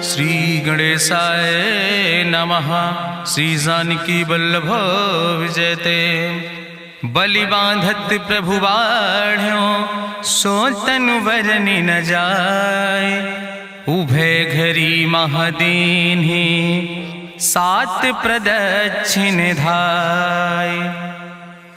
श्री गणेशाय नमः। श्री जानकी वल्लभ विजयते। बलि बांधत प्रभु बाढ़ो सो तनु बरनि न जाय। उभय घरी महादीन्हि सात प्रदक्षिण धाय।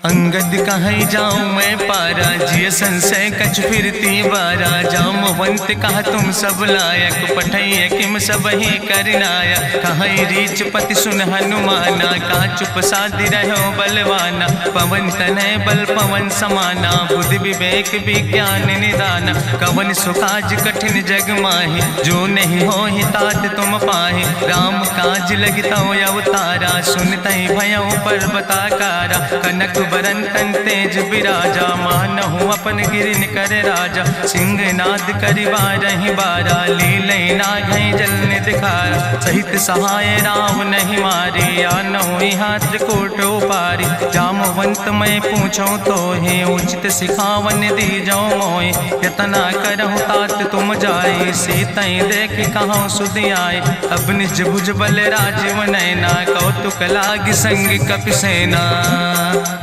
अंगद कहीं जाऊं मैं पारा जिय संशय कछ फिरती बारा। जामवंत कहा तुम सब लायक पठैय किम सब ही करनाया। कहीं रीच पति सुन हनुमाना कहा चुप साधि रहो बलवाना। पवन तनय बल पवन समाना बुद्धि विवेक विज्ञान निदाना। कवन सुकाज कठिन जग माहि जो नहीं हो ही तात तुम पाहि। राम काज लगता अवतारा सुनतहि भयउ पर्वताकारा। कनक बरन तन तेज बिराजा मानहु अपन गिरिन कर राजा। सिंह नाद करिवारहि बारा लीलय नागहि जल निधिखारा। सहित सहाय राम नहीं मारे आनहु यहाँ त्रिकूट उपारी। जामवंत मैं पूछूं तो हे उचित सिखावन दीजो मोय। यतना करहु तात तुम जाए सीतई देख कहूँ सुधि आए। अब निज भुज बल राजीव नैना कौतुक लाग संग कपिसेना।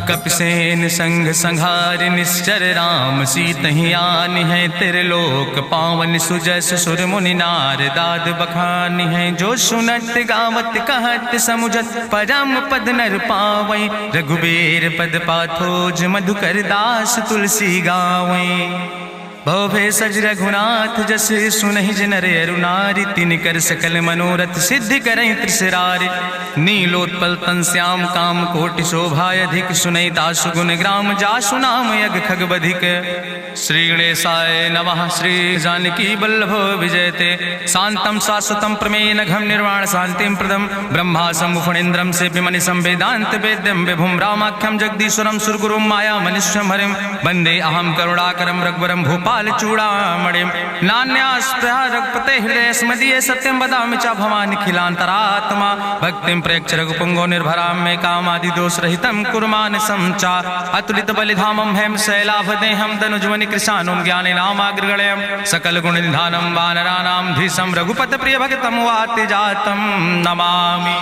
कपिसेन संग संहार निश्चर राम सीतहि आनि है त्रिलोक पावन। सुजस सुर मुनि नार दाद बखानि है। जो सुनत गावत कहत समुझत परम पद नर पावै। रघुबीर पद पाथोज मधुकर दास तुलसी गावै। भव भेषज रघुनाथ जस सुनहि जिनर अरुनारि। तिन कर सकल मनोरथ सिद्धि करहि त्रिसरारि। नीलोत्पल तन श्याम काम कोटि शोभाय अधिक। सुनहि दासु गुण ग्राम जासु नाम यज्ञ खग बधिक। श्री गणेशाय नमः। श्री जानकी वल्लभ विजयते। शांतम शाश्वतम प्रमेय घम निर्वाण शांतिम प्रदम। ब्रह्मा शंभु फणीन्द्रम सेव्यमनिशं वेदांत वेद्यम विभुम रामाख्यम जगदीश्वरम सुरगुरुम माया मनिष्यम हरिम। वंदे अहम करुणाकरम रघुवरम भूपाल चूड़ामणिम। नान्यास्पृहा रघुपते हृदय स्मदीय सत्यम वदामि च भवानिखिलांतरात्मा। भक्तिम प्रयच्छ रघुपुंगो निर्भराम मे कामादि दोष रहितम कुर्मानसं च। अतुलित बलिधामम हेम शैलाभदेहम दनुजवनि कृशानुम ज्ञाने नामाग्रगणयम। सकल गुण निधानम वानराणाम धीशम रघुपत प्रिय भगतम वाति जातम नमामि।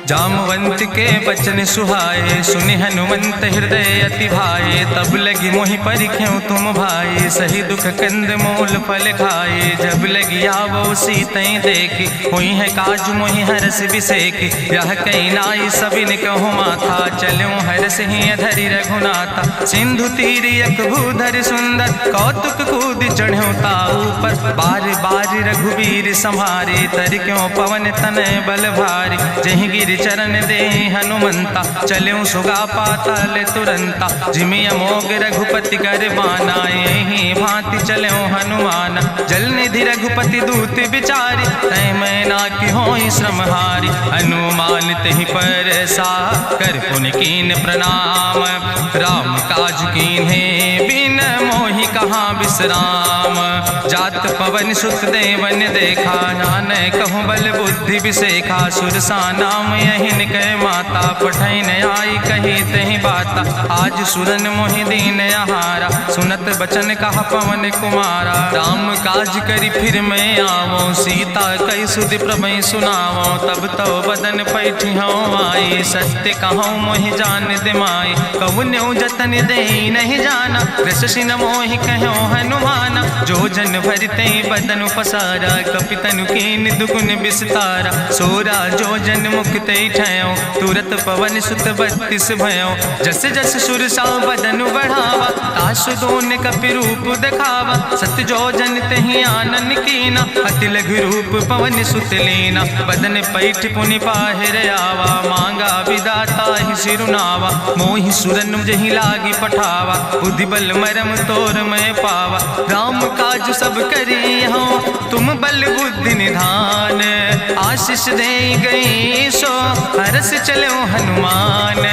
जामवंत के बचन सुहाए सुनि हनुमंत हृदय अति भाए। तब लगी मोहि परिख्यों तुम भाई सही दुख कंद मूल फल खाए। जब लगी आवो सीतई देखी हुई है काज मोहि हरस बिसेकी। यह कई नाई सबिन कहु माथा चलो हरस ही धरि रघुनाथा। सिंधु तीर यक भूधर सुंदर कौतुक कूद चढ़्यो ताऊ पर। बार बार रघुवीर संहारे तर क्यों पवन तनय बल भारी। जहि गिर चरण दे हनुमंता चल्यों सुगा पाताल तुरंता। जिमि अमोघ रघुपति कर बाना यही भांति चल्यों हनुमाना। जल निधि रघुपति दूत बिचारी तय मैना की होई श्रमहारी। हनुमान तहि पर सा कर पुनि कीन प्रणाम। राम काज कीन्हे बिन मोहि कहाँ विश्राम। जात पवन सुत देवन देखा नान कहूँ बल बुद्धि विसेखा। सुरसा नाम यहिन कह माता पठैन आई कही तहि बाता। आज सुरन मोहि दीन आहारा सुनत बचन कहा पवन कुमारा। राम काज करी फिर मैं आवो सीता कई सुधि प्रभु सुनावो। तब तो बदन पैठी हूँ आई सत्य कहूँ मोहि जान दिमाई। कहुन्यु जतन दे नहीं जाना रसिन मोहि कहो हनुमाना। जो जन भरते बदन पसारा कपितनु कीन दुगुन विस्तारा। सोरा जो जन मुक्त ठयो तुरत पवन सुत 32 भयो। जस जस सुरसा बदन बढ़ावा तासु दोन कपि रूप दिखावा। सत्य जो जन तहि आनन कीना अति लघु रूप पवन सुत लीना। बदन पैठ पुनि पाहिर आवा मांगा विदाता ही सिरुनावा। मोहि सुरन जहि लागी पठावा बुद्धि बल मरम तोर मैं पावा। राम काज सब करी हो तुम बल बुद्धि निधान। आशीष दे गई सो हरस चलो हनुमान।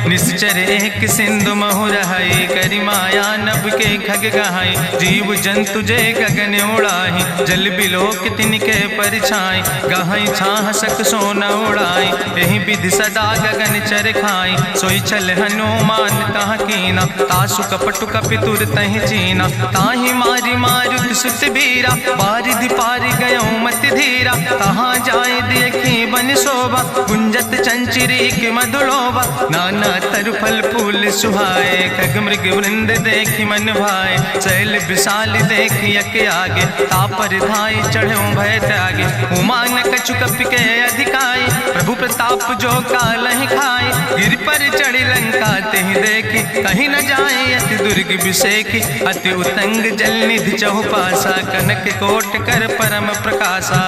निश्चर एक सिंधु महु रहाई करी माया नभ के खग गहाई। जीव जंतु जे गगन उड़ाई जल बिलोक तिनके परछाई। गहाई छाह सक सोन उड़ाई यही विधि सदा गगन चर खाई। सोई चल हनुमान तह कीना तासु कपटु कपितुर तहि चीना। ताहि मारी मारुत सुत बीरा बारिधि पारि गयो मति धीरा। तहाँ जाय देखी बन शोभा गुंजत चंचिरी के मधुलोभा। नाना तरु फल फूल सुहाए खग मृग वृंद देखी मन भाए। शैल विशाल देखी यके आगे तापर धाई चढ़ो भय त्यागे। उमान कछु कपि के अधिकाई प्रभु प्रताप जो कालहि खाई। गिर पर चढ़ी लंका तेहि देखी कहीं न जाए अति दुर्ग विषेखी। अति उतंग जल निधि चहुपासा कनक कोट कर परम प्रकाशा।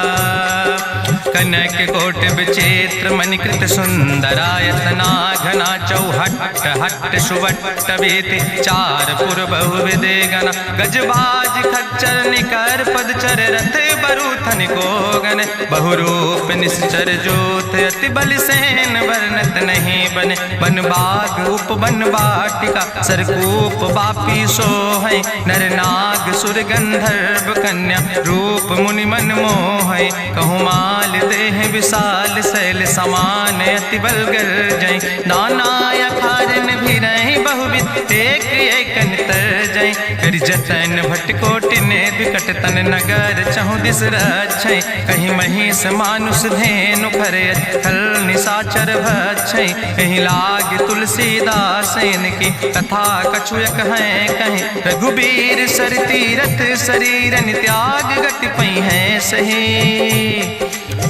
कनक कोट विचित्र मणिकृत सुंदरायतना घना। चौहट्ट हट्ट सुवट्ट बेति चार पुर बहु विदेगना। गजबाज खच्चर निकर पदचर रथ बरूथन को गन। बहुरूप निश्चर जोत अति बल सेन वर्णत नहीं बने। बन बाग उप बन बाटिका सरकूप बापी सोहै। नर नाग सुर गंधर्व कन्या रूप मुनि मन मोहै। कहूँ माल देह विशाल शैल समान अति बलगर जय। नाना अखारन भी रही बहुविध एक एक अंतर जय। कर जतन भटकोटि ने विकट तन नगर चहु दिस रक्षै। कहीं महिष मानुष धेनु खरे खल निशाचर भक्षै। कहीं लाग तुलसीदास इनकी कथा कछुयक है कहीं। रघुबीर सर तीरथ शरीरन त्याग गति पई है सही।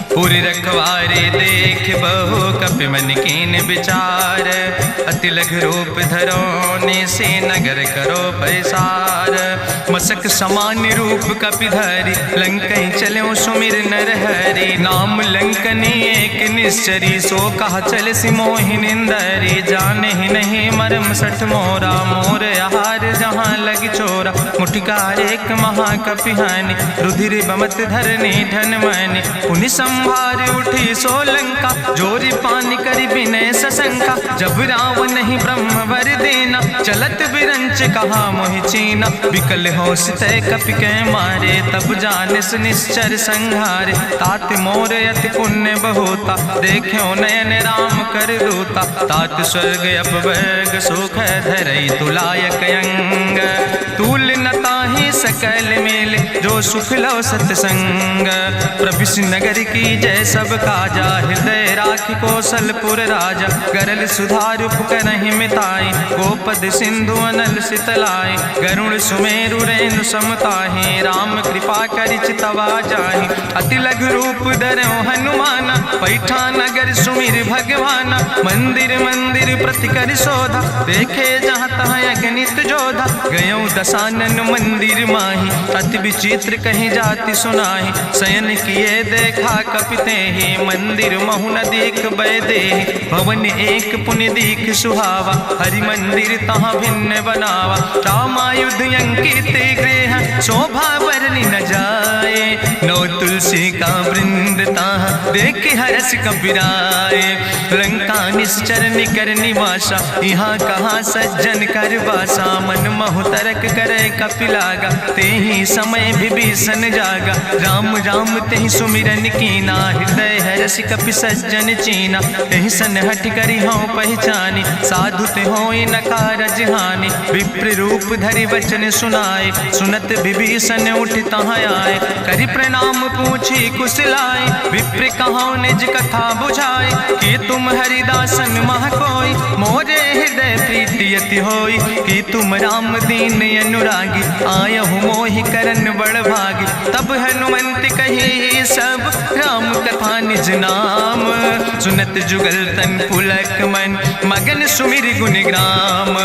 पूरी रखवारे देख बहु कपि मन कीन विचार। अति लघु रूप धरो से नगर करो पैसार। मसक समान रूप कपि धरि लंकई चलो सुमिर नर हरि। नाम लंकनी एक निश्चरी सो कहा चल सिमोहि निंदरी। जाने ही नहीं मरम सठ मोरा मोर आहार जहाँ लग चोरा। मुठिकार एक महाकपि हानि रुधिर बमत धरनी धन मानी। पुनि संभार उठी सोलंका जोरी पानी करी विनय सशंका। जब रावण नहीं ब्रह्म वर देना चलत बिरंच कहा मोहि चीना। विकल होश तय कपि के मारे तब जानिस निश्चर संहारे। तात मोर अति पुण्य बहुता देखो नयन राम कर रूता। तात स्वर्ग अपवर्ग सुख धरई तुलायक अंग। तूल न ताहि सकल मेल जो सुख लो सत्संग। प्रभिस नगर की जय सब काजा हृदय राखि कौशलपुर राजा। गरल सुधार करहि मिताई गोपद सिंधु अनल सितलाई। गरुण सुमेरु रेणु समताहि राम कृपा करि चितवा जाहि। अति लघु रूप धरो हनुमाना पैठा नगर सुमिर भगवाना। मंदिर मंदिर प्रति कर शोधा देखे जहाँ तहाँ अगणित जोधा। गयो दशानन मंदिर माही अति विचित्र कहीं जाति सुनाही। शयन किए देखा कपिते ही मंदिर महु न देख बैदे। भवन एक पुण्य दीख सुहावा हरि मंदिर तहाँ भिन्न बनावा। रामायुध अंकित गृह शोभा वर्णि न जाए। नौ तुलसी का वृंद ताहाँ देख हरस कबीराए। लंका निश्चर निकर निवासा यहाँ कहाँ सज्जन कर वासा। मन महु तरक करे कपिलागा तेहि समय विभीषण जागा। राम राम तेहि सुमिरन कीना हृदय हरस कपि सज्जन चीना। तेहि सन हठ करि हूँ पहचानी साधु ते होई न कारज हानि। विप्र रूप धरि वचन सुनाए सुनत विभीषण उठ तहाँ आए। करि प्रणाम पूछी कुशलाए विप्र कहो निज कथा बुझाए। कि तुम हरिदासन मह कोई मोरे हृदय प्रीति अति होई। कि तुम राम दीन अनुरागी आयहु मोहि करन बड़ भागी। तब हनुमंत कही सब राम कथा निज नाम। सुनत जुगल तन पुलक मन मगन सुमिर गुण ग्राम।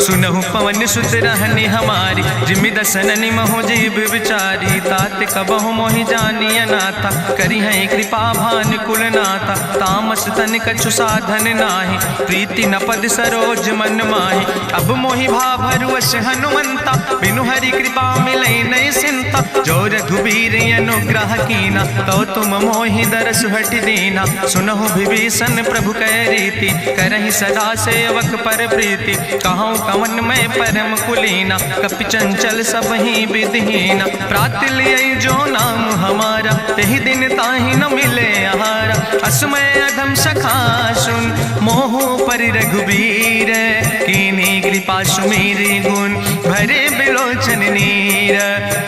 सुनहु पवन सुत रहनी हमारी जिमि दसननि महु जीव विचारी। तात कबहु मोहि जानी अनाथा करी है कृपा भान कुलनाथा, तामस तन कछु साधन नाही, प्रीति न पद सरोज मन माही। अब मोहि भाभरुअस हनुमंता, बिनु हरि कृपा मिलै नहीं सिंता। जो रघुबीर अनुग्रह कीना, तो तुम मोहि दरस हट दीना। सुनहु विभीषण प्रभु कै रीति, करहि सदा सेवक पर प्रीति। कहूँ कवन में परम कुलीना, कपि चंचल सब ही विधिहीना। प्रात लियै जो नाम हमारा, तेहि दिन ताहि न मिले आहारा। असमय अधम सखा सुन, मोहु पर रघुबीर। कीन्ही कृपा सुमेरि गुण, भरे बिलोचन नीर।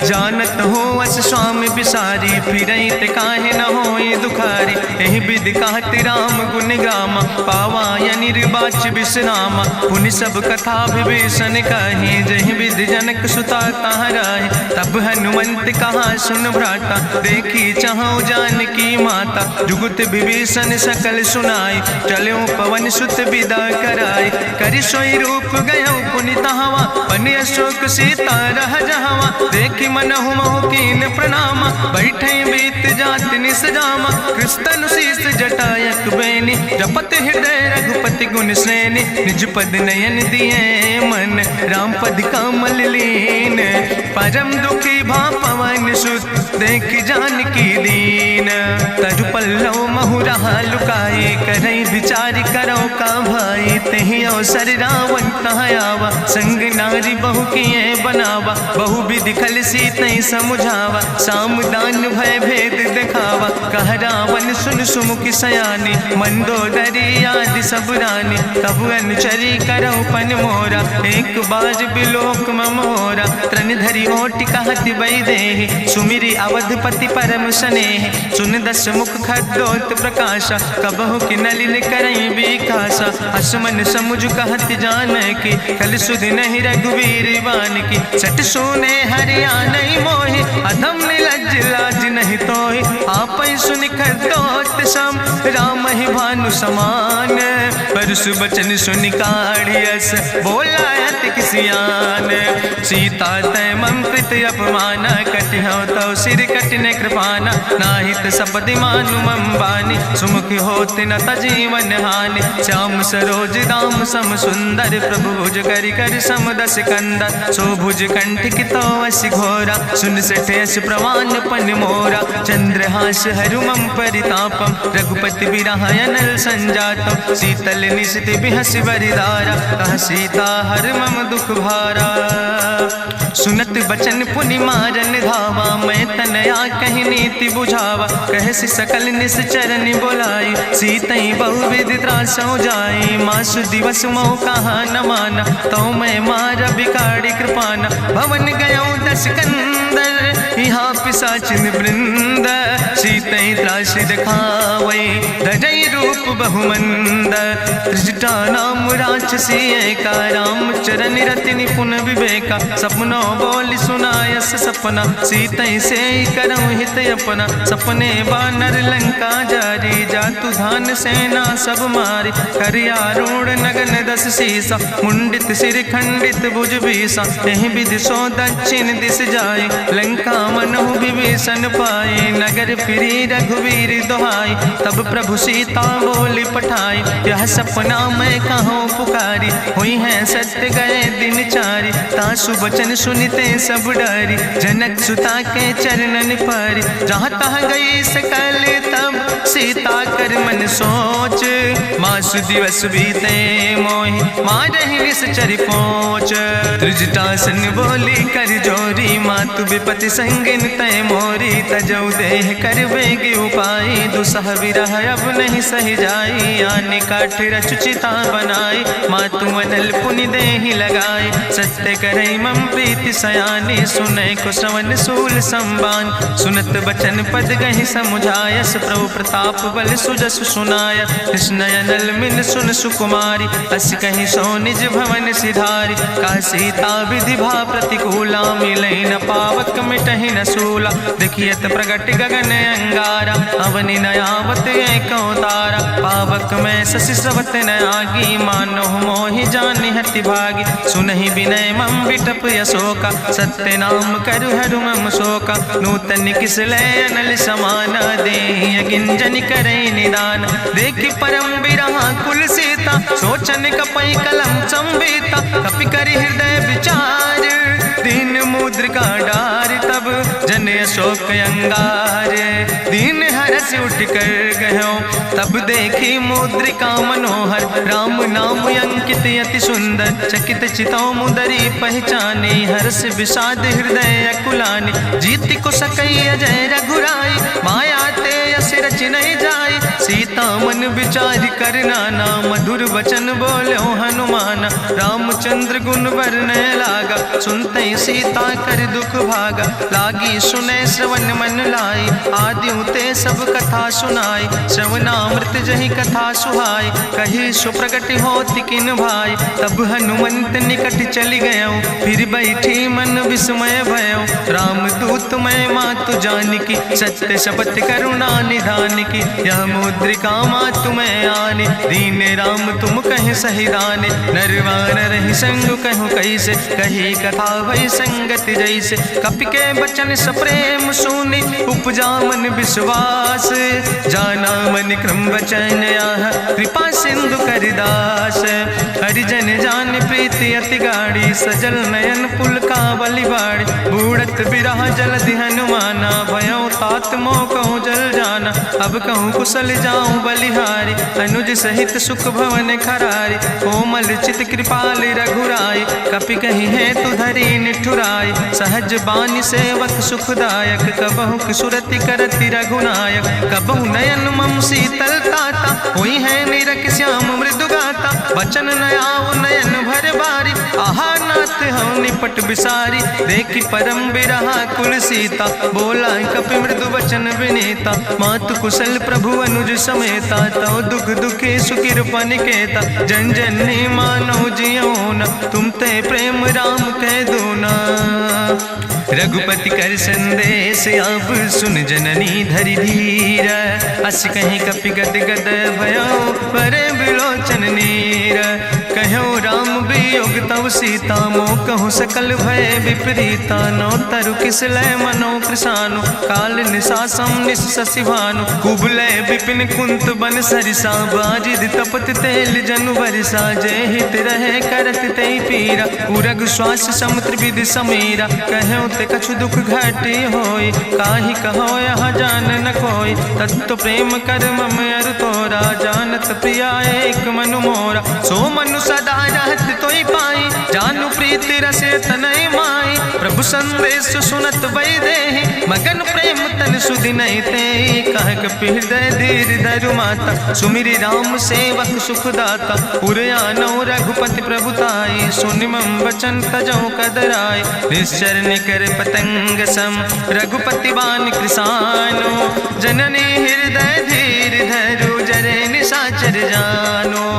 जानत हो अस स्वामी बिसारी, फिरहि ते काहे न होई दुखारी। एहि विधि कहत राम गुण गामा, पावा निर्वाच विश्रामा। पुनि सब कथा विभीषण कही, जहि विधि जनक सुता कहाँ राहि। तब हनुमंत कहा सुन भ्राता, देखी चाहूँ जानकी माता। जुगुत विभीषण सकल सुनाई, चलो पवन सुत विदा कराई। करि सोई रूप गयो पुनि तहवा, बनि अशोक सीता रह जहवा। देखी मनहु मोह कीन प्रणामा, बैठे बीत जात निस जामा। कृष्ण शीस जटायक बेनी, जपत हृदय रघुपति गुण श्रेणी। निज पद नयन दिए मन, राम पद कमल लीन। परम दुखी भा पवन सुत, देख जानकी दीन। तरु पल्लव महु रहा लुकाई, करई विचार करो का भाई। तेहि अवसर रावण तहाँ आवा, संग नारी बहु किए बनावा। बहु विधि खल सीतहि समुझावा, सामदान भय भेद दिखावा। कह रावण सुन सुमुखि सयानी, मंदोदरी आदि सब रानी। तब अनुचरी करहु पन मोरा, एक बाज बिलोक ममोरा। तृण धरि ओटि कहत वैदेही, सुमिरि अवधपति परम स्नेह। सुन दस मुख खद्योत प्रकाशा, कबहु कि नलिन करई बिकासा। असमन समुझ कहत जानकी, कल सुधि नहीं रघुवीर बान की। सट सुने हरिया नहीं मोहि, अधम निलज्ज लाज नहीं तोहि। आपै सुनि खद्योत सम, राम ही भानु समान। परसु बचन सुनि काढ़ियस, बोला अति किसियान। सीता तै मम कृत अपमान, कटिहौ तौ सिर कटिन कृपाना। नाहित सपदि मानु मम बानी, सुमुखि होत न तजीवन हानि। श्याम सरोज दाम सम सुंदर, प्रभु भुज करि कर सम दस कंदर। सो भुज कंठ कितो अस घोरा, सुन सठे अस प्रवान पन मोरा। चंद्रहास हरु मम परितापम, रघुपति बिरह अनल संजातम। शीतल निशित बिहसि बरिदारा, कह सीता हर मम दुख भारा। सुनत बचन पुनि मारन धावा, मैं तनया कहि नीति बुझावा। कहसि सकल निश्चरन बोलाई, सीतई बहुविधि त्रासौ जाई। मासु दिवस मोह कहा न माना, तो मैं मार बिकाड़ी कृपाना। भवन गयो दस कंदर, यहाँ पिशाचिन वृंद। सीतई त्रास दिखावै, धजई रूप बहुमंद। त्रिजटा नाम राक्षसी एका, राम चरण रति निपुण विवेका। सपनो बोल सुनायस सपना, सीतई से करऊँ हित अपना। सपने बानर लंका जारी, जातु धान सेना सब मारी। करियारूढ़ नगन दस सीसा, मुंडित सिर खंडित भुज बीसा। एहि विधि सो दक्षिण दिस जाए, लंका मनहु विभीषण पाए। नगर फिरी रघुवीर दुहाई, तब प्रभु सीता बोली पठाई। यह सपना मैं कहूँ पुकारी, हुई है सत्य गए दिन चारी। तासु बचन सुनिते सब डरी, जनक सुता के चरणन पर। जहाँ तहाँ गई सकल तब, सीता कर मन सोच। मासु दिवस बीते मोहि, मारहि निश्चर पहुँच। त्रिजटासन बोली कर जोरी, मातु विपति संगिन तय मोरी। तजौ देह कर बेग उपाय, दुसह विरह अब नहीं सही जाई। आने काठ रचुचिता बनाई, मातु अनल पुनि देहि लगाई। सत्य करई मम प्रीति सयानी, सुनै को श्रवण सूल संबान। सुनत बचन पद गहि समुझायस, प्रभु प्रताप बल सुजस सुनाय। कृष्णय नल मिल सुन सुकुमारी, अस कहि सो निज भवन सिधारी। का सीता विधि भा प्रतिकूला, मिलै न पावक मिटहि न सूला। देखियत प्रगट गगन अंगारा, अवनि न आवत एको तारा। पावक में शशि स्रवत सत्य न आगी, मानो मोहि जानि हति भागी। सुनहि विनय मम विटप अशोका, सत्य नाम करु हरु मम शोका। नूतन किस लय अनल समाना, देहि गिंजन करे निदान। देखि परम बिरहा कुल सीता, सोचन कपि कलम संवेता। कपि करि हृदय विचार, दीन मुद्रिका डार। तब जन अशोक अंगार, दीन हरस उठ कर गयो। तब देखी मुद्रिका मनोहर, राम नाम अंकित अति सुंदर। चकित चितौ मुदरी पहचाने, हर्ष विषाद हृदय अकुलानी। जीति को सकई अजय रघुराई, माया ते यस रच नहीं जाई। सीता मन विचार कर नाना, मधुर वचन बोलो हनुमान। रामचंद्र गुण वर्णय लागा, सुनते सीता कर दुख भागा। लागी सुने श्रवण मन लाई, आदि ते सब कथा सुनाई। श्रवणामृत जहि कथा सुहाई, कही सुप्रगट होति किन भाई। तब हनुमंत निकट चली गयो, फिर बैठी मन विस्मय भयो। राम दूत मैं मातु जानकी, सत्य शपथ करुणा निधान की। यह मुद्रिका मातु मैं आने, दीन राम तुम कहे सही दाने। नरवान रही संग कहूँ कैसे, कही कथा वही संगत जैसे। कपि के बचन सप्रेम सुनी, उपजा मन विश्वास। जाना मन क्रम वचन आह, कृपा सिंधु करिदास। हरिजन जान प्रीति अति गाढ़ी, सजल नयन पुलकावली बाड़ी। बूढ़त बिरह जलधि हनुमाना, भयो तात मोह कहूँ जल जाना। अब कहूँ कुशल जाऊँ बलिहारी, अनुज सहित सुख भवन खरारी। कोमल चित कृपाल रघुराई, कपि कही है तु धरी निठुराई। सहज बानी सेवक सुखदायक, कबहु किशुरति करति रघुनायक। कबहु नयन मम शीतल ताता, हुई है निरख श्याम मृदु गाता। बचन नयाव नयन भर बारी, आहा नाथ हम निपट बिसारी। देखि परम बिरहा कुल सीता, बोला कपि मृदु वचन विनीता। मातु कुशल प्रभु अनुज समेता, तव दुख दुखी सुकृपा निकेता। जन जननी मानो जियो न, तुम ते प्रेम राम कह दो ना। रघुपति कर संदेश अब सुन जननी धरि धीर। अस कहीं कपि गद गद भयो, परे बिलोचन नीर। कहो राम वियोग तव सीता, मोह कहूँ सकल भय विपरीता। नौ तरु किस लय मनो कृशानु, काल निशासम निशि भानु। कुबलय विपिन कुंत बन सरिसा, बाजिद तपत तेल जनु बरिसा। जय हित रहे करत ते पीरा, उरग श्वास समुद्र विधि समीरा। कहो ते कछु दुख घाटी होई, काहि कहो यहाँ जान न कोई। तत्व प्रेम कर मम अरु तोरा, जानत प्रिया एक मनु मोरा। सो मनु सदा रहत तोई पाई, जानु प्रीति रसे तनय माई। प्रभु संदेश सुनत वै देहि, मगन प्रेम तन सुधि नहीं ते। कह कपि हृदय धीर धरु माता, सुमिरि राम सेवक सुख दाता। उरयानो रघुपति प्रभुताई, सुनि मम वचन तजौ कदराई। निश्चर निकर पतंग सम, रघुपति बान कृसानो। जननी हृदय धीर धरु, जरे निशाचर जानो।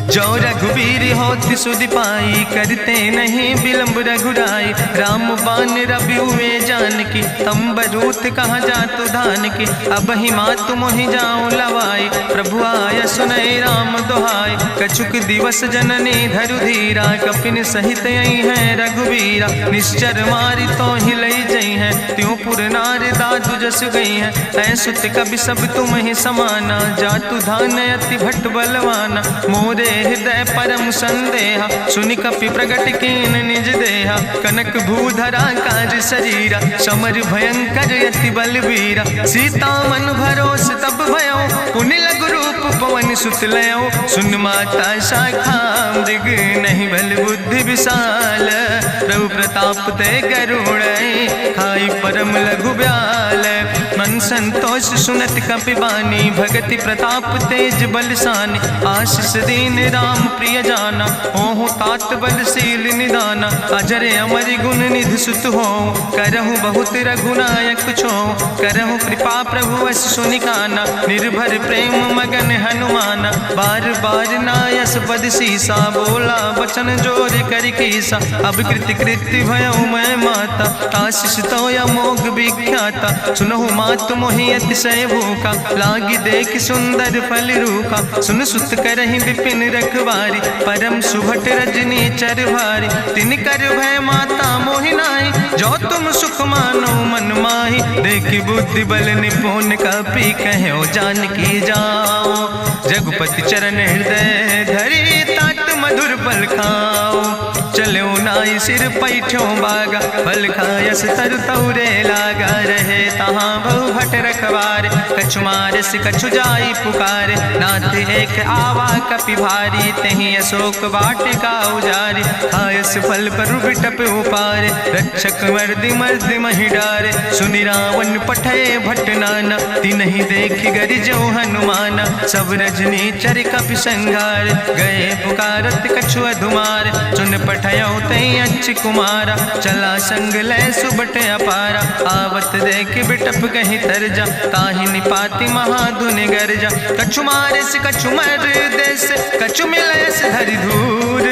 जो रघुवीर होति सुधि पाई, करते नहीं विलंब रघुराई। राम बान रवि हुए जानकी, तंबरूत कहाँ जातु धान की। अब ही मातु मोहि जाऊँ लवाई, प्रभु आय सुनय राम दुहाई। कछुक दिवस जननी धरु धीरा, कपिन सहित यही है रघुवीरा। निश्चर मारी तो ही लई जई है, त्यों पुर नार दादु जस गई है। ऐसुत कवि सब तुम ही समाना, जातु धान अति भट बलवाना। मोरे हृदय परम संदेहा, सुनि कपि प्रगट कीन निज देहा। कनक भूधरा काज शरीरा, समर भयंकर यति बलवीरा। सीता मन भरोस तब भयो, पुनि लघु रूप पवन सुत लयो। सुन माता शाखा मृग, नहीं बल बुद्धि विशाल। प्रभु प्रताप ते करुणै, खाई परम लघु ब्याल। मन संतोष सुनत कपि बानी, भगति प्रताप तेज बलसानी। आशीष दीन राम प्रिय जाना, ओहु तात बलशील निदाना। अजर अमर गुण निधि सुत हो, करहु बहुत रघुनायक छो। करहु कृपा प्रभु अस सुनिकाना, निर्भर प्रेम मगन हनुमाना। बार बार नायस पद सीसा, बोला वचन जोर कर कीसा। अब कृति कृति भयो मैं माता, आशीष तो अमोघ विख्याता। सुनहु मात मात मोहि अतिशय भूखा, लागी देख सुंदर फल रूखा। सुन सुत करहि विपिन रखवारी, परम सुभट रजनी चर भारी। तिन कर भय माता मोहि नाहि, जो तुम सुख मानो मन माहि। देखि बुद्धि बल निपुण कपि, कहो जानकी जाओ। जगुपति चरण हृदय धरि, तात मधुर फल खाओ। चलो नाई सिर पैठो बागा, फल खायस तरु तौरे लागा। रहे तहाँ बहु भट रखवारे, कछु मारस कछु जाई पुकारे। नाथ एक आवा कपि भारी, तहीं अशोक वाटिका उजारी। खायस फल पर बिटप उपारे, रक्षक मर्दि मर्दि महि डारे। सुनि रावण पठय भट नाना, तिन्हि देखि गरिजो हनुमाना। सब रजनी चर कपि संघार, गए पुकारत कछु अधुमार। सुन पठयो तई अच्छ कुमारा, चला संग लय सुबट अपारा। आवत देख बिटप कहीं तरजा, ताहि निपाति महाधुनि गर्जा। कछु मारिस कछु मर देस, कछु मिलयस धरि धूर।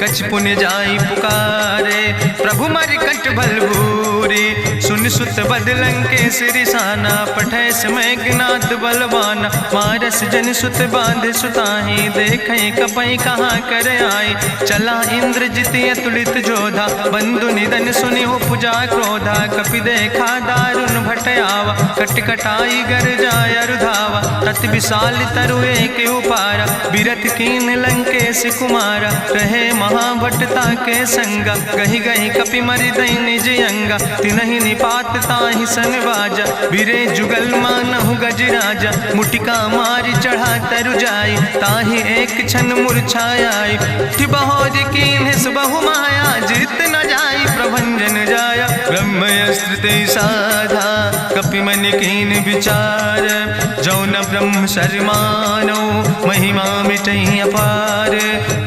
कछ पुण्य जाई पुकारे, प्रभु मरि कंठ बल भूरी। सुन सुत बदलं के सिरिसाना, पठय समय ज्ञात बलवाना। मारस जन सुत बांध सुताही, देखें कपई कहाँ कर आई। चला इंद्रजित अतुलित जोधा, बंधु निधन सुनि उपजा क्रोधा। कपि देखा दारुण भटयावा, कट कटाई गर जाय रुधावा। तत विशाल तरु एक उपारा, बिरथ कीन लंकेश कुमारा। रहे महाभटता के संगा, गहि गहि कपि मरि दई निज अंगा। तिनहि निपात ताहि सन बाजा, बिरे जुगल मानहु गजराजा। मुटिका मारि चढ़ा तरु जाई, ताहि एक क्षण मूर्छाई। बहोज कीन बहु माया, जीत न जाई प्रभंजन जाया। ब्रह्मस्त्र ते साधा, कपि मन कीन विचार। जो न ब्रह्म शर्मानो, महिमा मिटई अपार।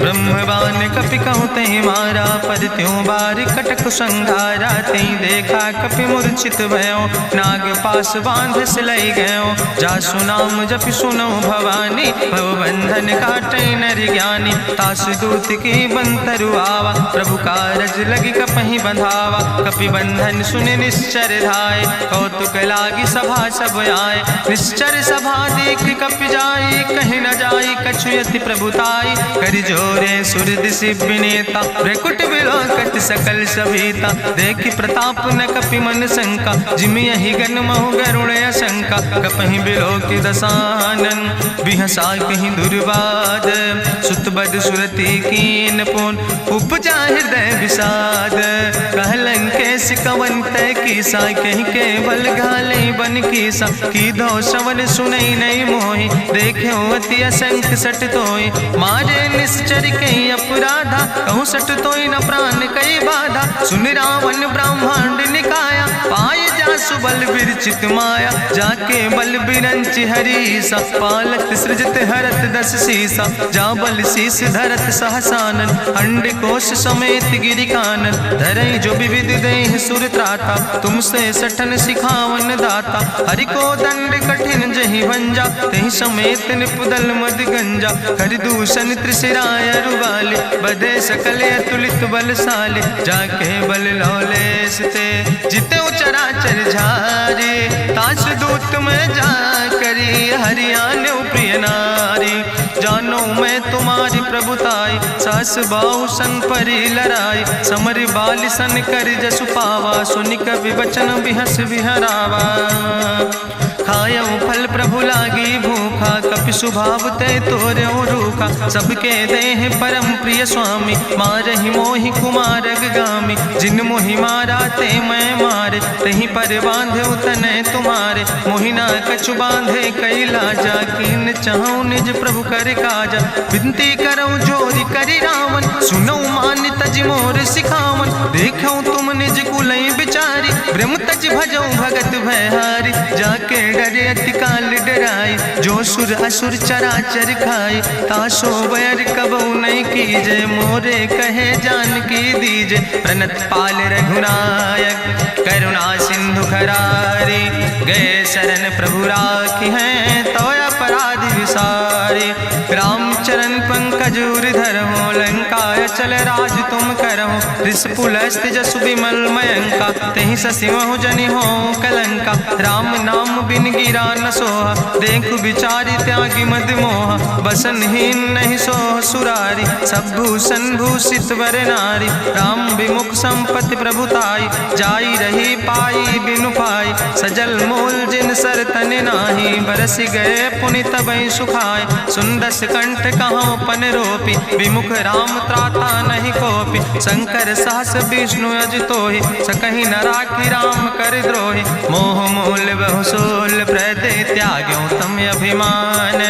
ब्रह्मवान कपि कहु तहि मारा, पर त्यों बार कटक संघारा। तई देखा कपि मूर्छित भयो, नाग पास बांध सिलई गयो। जासु नाम जपि सुनो भवानी, भव बंधन काटै नर ज्ञानी। तास दूत की बंतरु आवा, प्रभु कारज लगी कपहि बंधावा। कपि बंधन सुनि निश्चर धाय, कौतुक लागी सभा सब आए। निश्चर सभा देख कपि जाई, कहीं न जाई कछु यति प्रभुताई। कर जोरे सुर दिसि विनेता, भ्रकुट विलोकत सकल सभीता। देखि प्रताप न कपि मन शंका, जिमि यहि गन महु गरुण असंका। कपहि बिलोकि दसानन, बिहसा कहीं दुर्वाद। सुत बद सुरति कीन पुन, उपजा हृदय विषाद। कहलन केस कवन तय कीसा, कहीं केवल घाले बन कीसा। कीधो श्रवण सुनई नहीं मोहि, देख्यो अति असंख सट तोय। मारे निश्चर कई अपराधा, कहूँ सट तोय न प्राण कई बाधा। सुन रावण ब्रह्मांड निकाया, पाय जासु बल विरचित माया। जाके बल बिरंच हरीसा, पालक सृजत हरत दस सीसा। जा बल शीस धरत सहसानन, अंड कोश समेत गिरि कानन। धरई जो विविध देह सुर त्राता, तुमसे सठन सिखावन दाता। हरि को दंड कठिन जहि भंजा, तहि समेत निपुदल मद गंजा। कर दूषण त्रिशिराय रुवाले, बधे सकल अतुलित बलशाले। जाके बल लौलेस ते, जिते चराचर झारे। तास दूत में जा करी, हरियाण प्रिय नारी। जानो मैं तुम्हारी प्रभुताई, सास बाहु सन परी लड़ाई। समर बाल सन कर जसु पावा, सुनि कवि वचन बिहस बिहरावा। खायो फल प्रभु लागी भूखा, कपि स्वभाव ते तोर्यो रूखा। सबके देह परम प्रिय स्वामी, मारहि मोहि कुमार गामी। जिन मोहि मारा ते मैं मारे, तहीं पर बांधे तनै तुम्हारे। मोहि ना कछु बांधे कई लाजा, कीन चाहूं निज प्रभु कर काजा। विनती करऊं जोरि करि रावण, सुनऊ मान तज मोर सिखावन। देखऊं तुम निज कुलई बिचारी, ब्रह्म तज भजऊं भगत भयहारी। जाके डरे अति काल डराई, जो सुर असुर चराचर खाई। तासो बैर कबऊ नहीं कीजे, मोरे कहे जानकी दीजे। प्रणत पाल रघुनायक, करुणा सिंधु खरारी। गए शरण प्रभु राखी हैं, तो अपराध विसारी। रामचरण पंकज धर हो, लंका आय चल राज तुम करहु, ऋष पुलस्त जसु विमल मयंका, तेहि ससिमहु जनि हो कलंका। राम नाम बिन गिरा न सोहा, देखु विचारि त्यागी मद मोहा। बसनहीन नहीं सोह सुरारी, सब भूषण भूषित वर नारी। राम विमुख संपत्ति प्रभुताई, जाई रही पाई बिनु पाई। सजल मूल जिन सर तन नाही, बरस गए पुनि तबहि सुखाय। सुंदस कंठ कहाँ पन रोपी, विमुख राम त्राता नहीं कोपी। शंकर सहस विष्णु अजितोहि, सकहि न राखि राम कर द्रोहि। मोह मूल बहु सोल प्रदे, त्याग्यो तम अभिमान।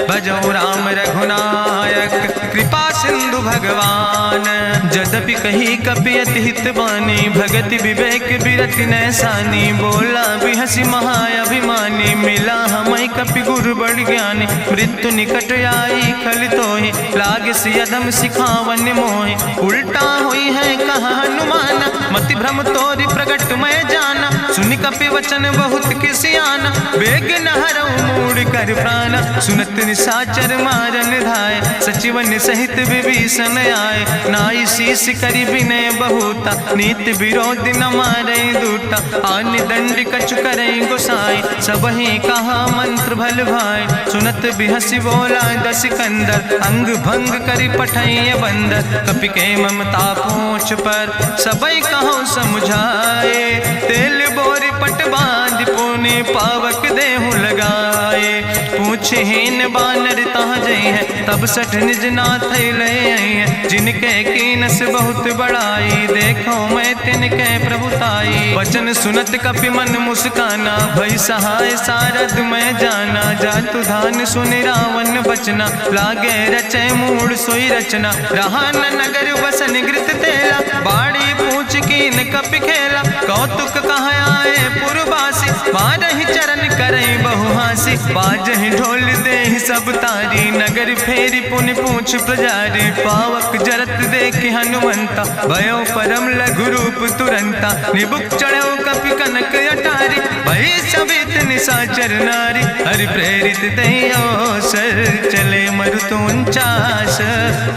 भजो राम रघुनायक, कृपा सिंधु भगवान। जदपि कही कपि अति हित बानी, भगति विवेक बिरति नैसानी। बोला बिहसी महाअभिमानी, मिला हमई कपि गुरु बड़ ज्ञानी। मृत्यु निकट आई खल तोहि, लागे सियदम सिखावन मोहि। उल्टा हुई है कहा हनुमान, मति भ्रम तोरि प्रगट मैं जाना। सुनि कपि वचन बहुत किसियाना, बेग न हरऊ मूढ़ कर प्राण। सुनत निशाचर मारन धाय, सचिवन सहित विभीषण आए। नाई शीस करि विनय बहुता, नीति विरोध न मारै दूता। आन दंड कछु करै गोसाई, सबहि कहा मंत्र भल भाई। सुनत बिहसी बोला दस कंदर, अंग भंग करि पठैय बंदर। कपि के ममता पूछ पर, सबई कहो समुझाए। तेल बोरी पट बांध पुनि, पावक देहु लगाए। पूछहीन बानर तहाँ जई है, तब सठ निज नाथ ले आई है। जिनके कीनस बहुत बड़ाई, देखो मैं तिनके प्रभुताई। वचन सुनत कपि मन मुस्काना, भई सहाय सारद मैं जाना। जातु धान सुनि रावण बचना, लागे रचे मूढ़ सोई रचना। रहा न नगर बसन घृत तेला, बाड़ी पूछ कीन कपि खेला। कौतुक कहाँ आए पुरवासी, मारहि चरण करई बहुहासी। बाजहि ढोल देहि सब तारी, नगर फेरी पुनि पूछ प्रजारी। पावक जरत देखि हनुमंता, भयो परम लघु रूप तुरंता। निबुक चढ़ो कपि कनक अटारी, भई सवित निशाचर नारी। हरि प्रेरित तहि अवसर, चले मरुत 49।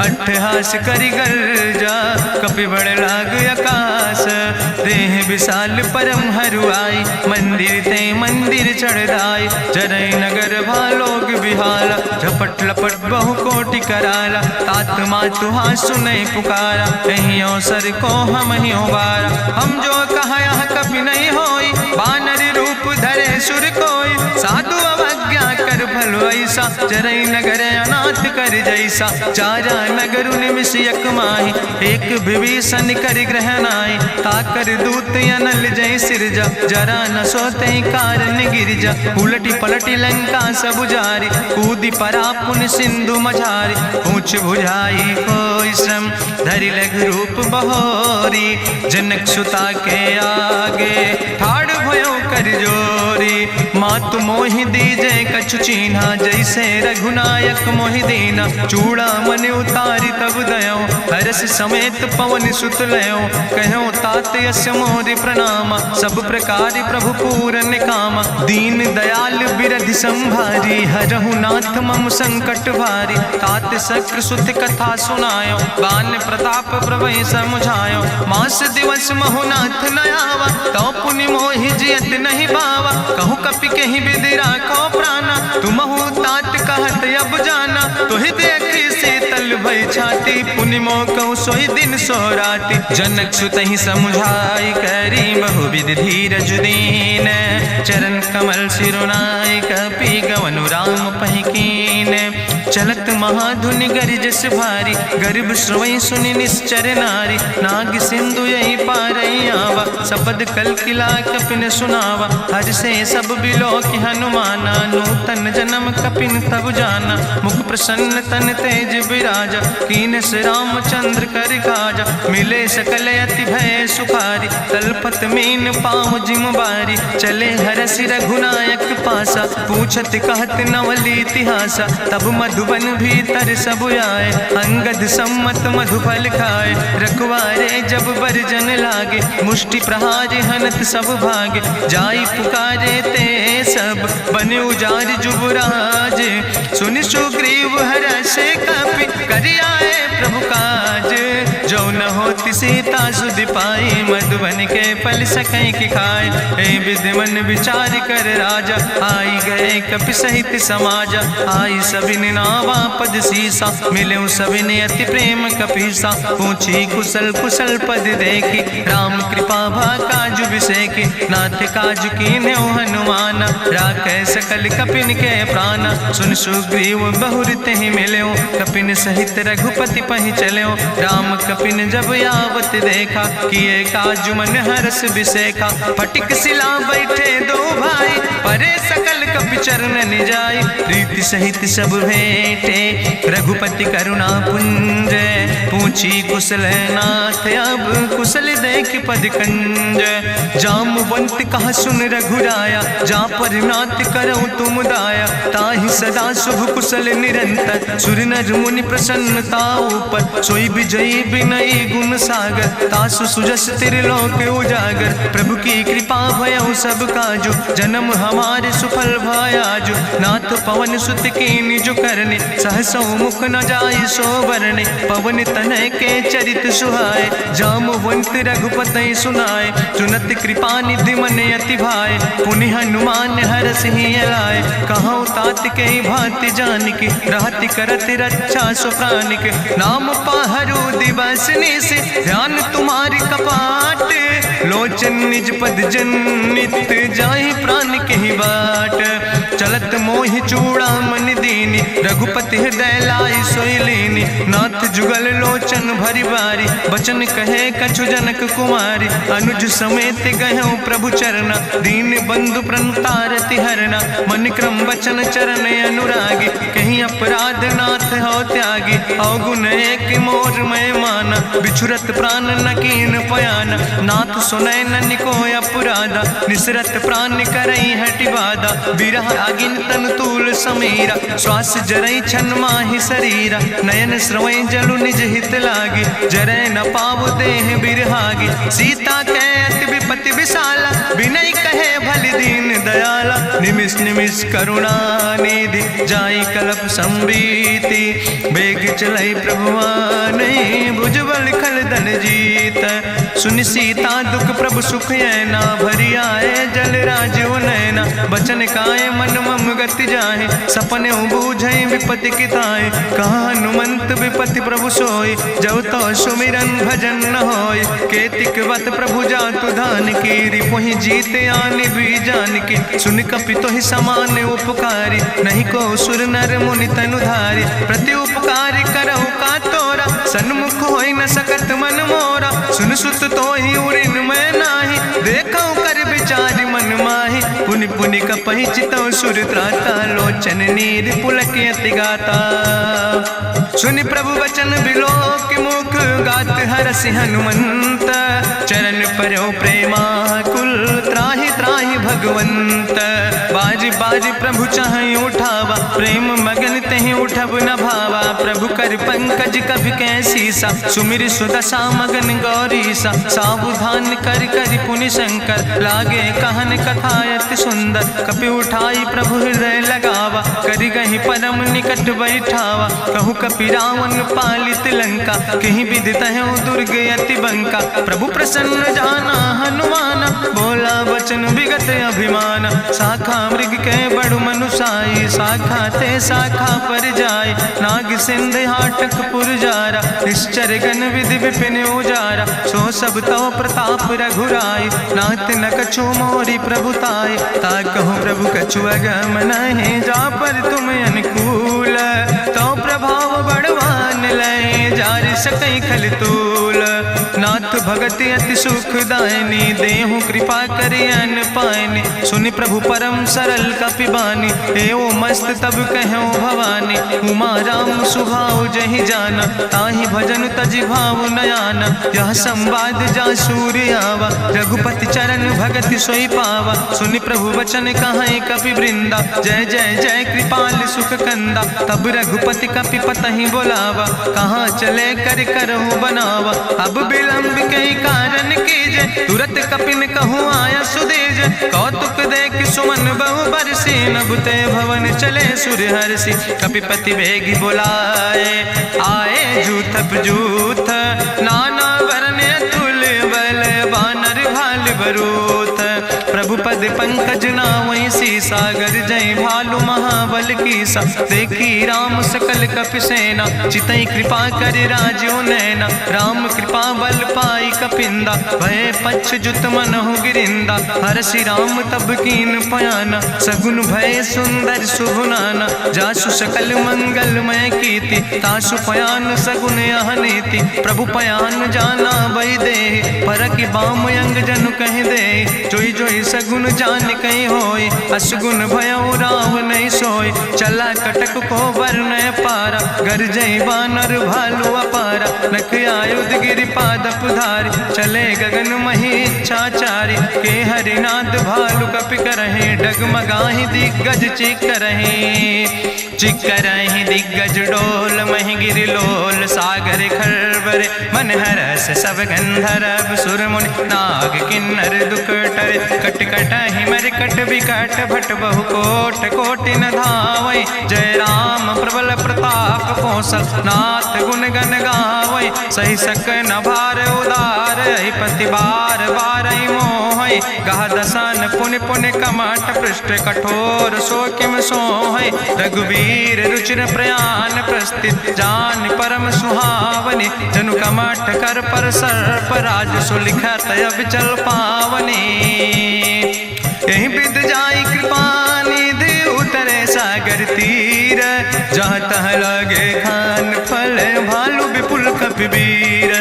अट्ठहास करि गर्जा, कपि बड़ लाग आकाश। देह विशाल परम हरुआई, मंदिर ते मंदिर चढ़ाई। जरै नगर भालोग बिहाला, झपट लपट बहु कोटि कराला। तात मातुहा सुनै पुकारा, कहीं अवसर को हम ही बारा। हम जो कहा यह कभी नहीं होई, बानर रूप धरे सुर कोई। साधु अवज्ञा कर भल ऐसा, जरै नगर अनाथ कर जैसा। चारा नगर निमिष यक माही, एक विभीषण कर ग्रह नाई। ताकर दूत अनल जय सिरजा, जरा न सोते कारण गिरजा। उलटी पलटी लंका सब जारी, कूदी परा पुन सिंधु मझारी। पूछ बुझाई कोई श्रम, धरि लघु रूप बहोरी। जनक सुता के आगे, ठाड़ भयो कर जोरी। मातु मोहि दीजे कछु चीन्हा, जैसे रघुनायक मोहि दीना। चूड़ा मन उतारी तब दयो, हरस समेत पवन सुत लयो। कहो तात यस मोरि प्रणामा, सब प्रकार प्रभु पूरन कामा। दीन दयाल बिरधि संभारी, हरहु नाथ मम संकट भारी। तात शक्र सुत कथा सुनायो, बान प्रताप प्रभय समुझायो। मास दिवस महु नाथ न आवा, तो पुनि मोहि जियत नहीं बावा। कहु कपि कहि विधि राखो प्राणा, तुमहु तात कहत अब जाना। तोहि देखी शीतल भई छाती, पुनि मोह कहु सोई दिन सोराती। जनक सुतहि समुझाई, करी बहु विधि धीरज दीन। चरण कमल सिरुनाई, कपि गवनु राम पहि कीन। चलत महाधुनि गरिजस भारी, गर्भ श्रोई सुनि निश्चर नारी। नाग सिंधु यही पारई आवा, सबद कल किला कपिन सुनावा। हर से सब बिलो कि हनुमाना, नूतन जन्म कपिन तब जाना। मुख प्रसन्न तन तेज विराजा, कीनस रामचंद्र कर काजा। मिले सकल अति भय सुखारी, तलपत मीन पाँव जिम बारी। चले हरस रघुनायक पासा, पूछत कहत नवल इतिहासा। तब मधुबन भीतर सब आए, अंगद सम्मत मधुफल खाए। रखवारे जब बरजन लागे, मुष्टि प्रहार हनत सब भागे। जाई पुकारे ते सब, बने उजार जुबराज। सुनि सुग्रीव हरषे कपि, करि आए प्रभु काज। न होती सीता सुध पाई, मधुबन के फल सकै की खाए। हे विधि मन विचार कर राजा, आई गए कपि सहित समाजा। आई सबिन नावा पद सीसा, मिले सबिन अति प्रेम कपीसा। पूछी कुशल कुशल पद देखी, राम कृपा भा काजु बिसेकी। नाथ काजु कीन्हे हनुमान, राखे सकल कपिन के प्राण। सुन सुग्रीव बहुर तेहि मिल्यो, कपिन सहित रघुपति पहि चल्यो। राम कपिन जब यावत देखा, किए काजु मन हरस बिसेखा। फटिक सिला बैठे दो भाई, परे सकल कपि चरण जाय। प्रीति सहित सब भेंटे, रघुपति करुणा पुंज। पूछी कुशल नाथ, अब कुशल देख पद कंज। जामवंत कहा सुन रघुराया, जा पर नाथ करऊँ तुम दाया। ताहि सदा शुभ कुशल निरंतर, सुर नर मुनि प्रसन्नता ऊपर। सोई विजयी विनयी गुण सागर, तासु सुजस त्रिलोक उजागर। प्रभु की कृपा भयउ सब काजु, जन्म हमारे सुफल भयाजु। नाथ पवन सुत कीन्हि जो करने, सहसौ मुख न जाय सो बरने। पवन तनय के चरित सुहाए, जामवंत रघुपति सुनाए। सुनत कृपा निधि मन अति भाए, पुनि हनुमान हरषि लाए। कहौं तात के भांति जानिके, रहति करत रक्षा सो प्राणिके। नाम पाहरु दिवस निशि, ध्यान तुम्हारी कपाट। लोचन निज पद जनित, जाहि प्राण के बाट। चलत मोहि चूड़ामणि दीनी, रघुपति हृदय लाई सोई लीनी। नाथ जुगल लोचन भरि बारी, बचन कहे कछु जनक कुमारी। अनुज समेत गहऊँ प्रभु चरना, दीन बंधु प्रणतारति हरना। मन क्रम बचन चरण अनुरागी, कहीं अपराध नाथ हो त्यागी। अवगुण एक मोर मैं माना, बिछुरत प्राण न कीन पयाना। नाथ सुनय ननि को अपराधा, निसरत प्राण करई हटि बाधा। बिरह आगिन तन तूल समीरा, श्वास जरई छन माहि शरीरा। नयन श्रवै जलु निज हित लागी, जरै न पाव देह बिरहागी। सीता के अति विपति विशाला, विनय कहे भलि दीन दयाला। निमिष निमिष करुणा निधि, जाई कलप संबीति। बेग चलई प्रभुवानी, भुजबल खल धन जीत। सुनि सीता दुख प्रभु सुख ऐना, भरि आए जल राजो नैना। बचन काए मन मम गति जाहे, सपने बूझई विपति किताए। कहा हनुमंत विपति प्रभु सोई, जब तो सुमिरन भजन न होय। केतिक वत प्रभु जातु धान की, रिपुहि जीत आनि भी जान की। सुन कपि तोहि समान उपकारी, नहीं को सुर नर मुनि तनुधारी। प्रति उपकार करहु का तोरा, सन्मुख होई न सकत मन मोरा। सुन सुत तोहि उरिन मैं नाही, देखौ कर विचार मन माहि। पुनि पुनि कपहि चितौ सुर त्राता, लोचन नीर पुलक अति गाता। सुनि प्रभु वचन बिलोक मुख, गात हरषि हनुमंत। चरण पर्यो प्रेमाकुल, त्राहि त्राहि भगवंत। बाज बाज प्रभु चाहि उठावा, प्रेम मगन तेहि उठब न भावा। प्रभु कर पंकज कभि कैसीसा, सुमिर सुदशा मगन गौरीसा। सावधान कर कर पुनि शंकर, लागे कहन कथा अति सुंदर। कपि उठाई प्रभु हृदय लगावा, करि गहि परम निकट बैठावा। कहु कपि रावण पालित लंका, कहीं विधि तहु दुर्ग अति बंका। प्रभु प्रसन्न जाना हनुमाना, बोला वचन विगत अभिमान। शाखा मृग के बड़ु मनुसाई, शाखा ते शाखा पर जाय। नाग सिंध हाटक पुरजारा, निश्चर गण विधि विपिन उजारा। सो सब तव प्रताप रघुराई, नाथ न कछु मोरी प्रभुताई। ता कहूँ प्रभु कछु अगम नहीं, जा पर तुम अनुकूल। तो प्रभाव बड़वान लय, जार सकई खल तूल। नाथ भगति अति सुखदायनी, देहु कृपा करि अन पायनी। सुनि प्रभु परम सरल कपिबानी, एओ मस्त तब कहूँ भवानी। उमा राम सुभाव जहि जाना, ताहि भजन तजि भाव नयाना। यह संवाद जा सूर्य आवा, रघुपति चरण भगति सोई पावा। सुनि प्रभु वचन कहाई कपि वृंदा, जय जय जय कृपाल सुख कंदा। तब रघुपति कपि पतहि बोलावा, कहाँ चले कर करहु बनावा। अब विलंब कई कारण कीजे, तुरत कपिन कहूँ आया सुदेज। कौतुक देख सुमन बहु बरसी, नभ ते भवन चले सुर हरषि। कपिपति वेगी बुलाए, आए जूथप जूथ, नाना रूथ। प्रभु पद पंकज नावै सीसा, गर्जै भालु महाबल कीसा। देखी राम सकल कपि सेना, चितई कृपा कर राजो नैना। राम कृपा बल पाई कपिंदा, भय पक्ष जुत मनहु गिरिंदा। हरषि राम तब कीन पयाना, सगुन भय सुंदर शुभ नाना। जासु सकल मंगलमय कीर्ति, तासु पयान सगुन अहनीति। प्रभु पयान जाना बई दे, परकि बाम अंग जन कह दे। जोई जोई सगुन जान कहीं होय, असगुन भयो राव नहीं सोय। चला कटक को वर्ण पारा, गर्जई बानर भालू अपारा। नख आयुध गिरि पादप धारी, चले गगन मही इच्छाचारी। के हरिनाद भालू कपि करहि, डगमगाहि दिग्गज चिक करहि। चिक करहि दिग्गज डोल, महि गिरि लोल सागर खरबर। मन हरस सब गंधर्व सुर मुनि, नाग किन्नर दुख टरे। कट कटहि मरकट विकट, भट बहु कोट कोटि न धावै। जय राम प्रबल प्रताप कौशल, नाथ गुण गण गावै। सही सक न भार उदार, पति बार बार मोहै। गह दसन पुन पुन कमठ, पृष्ठ कठोर सो किम सोहै। रघुवीर रुचिर प्रयाण प्रस्थित, जान परम सुहावनी। जनु कमठ कर पर सर्प, राज सुलिखत अविचल पावनी। यही विद जाई कृपा निधि, उतरे सागर तीर। जहाँ तह लगे खान फल, भालू विपुल कपिवीर।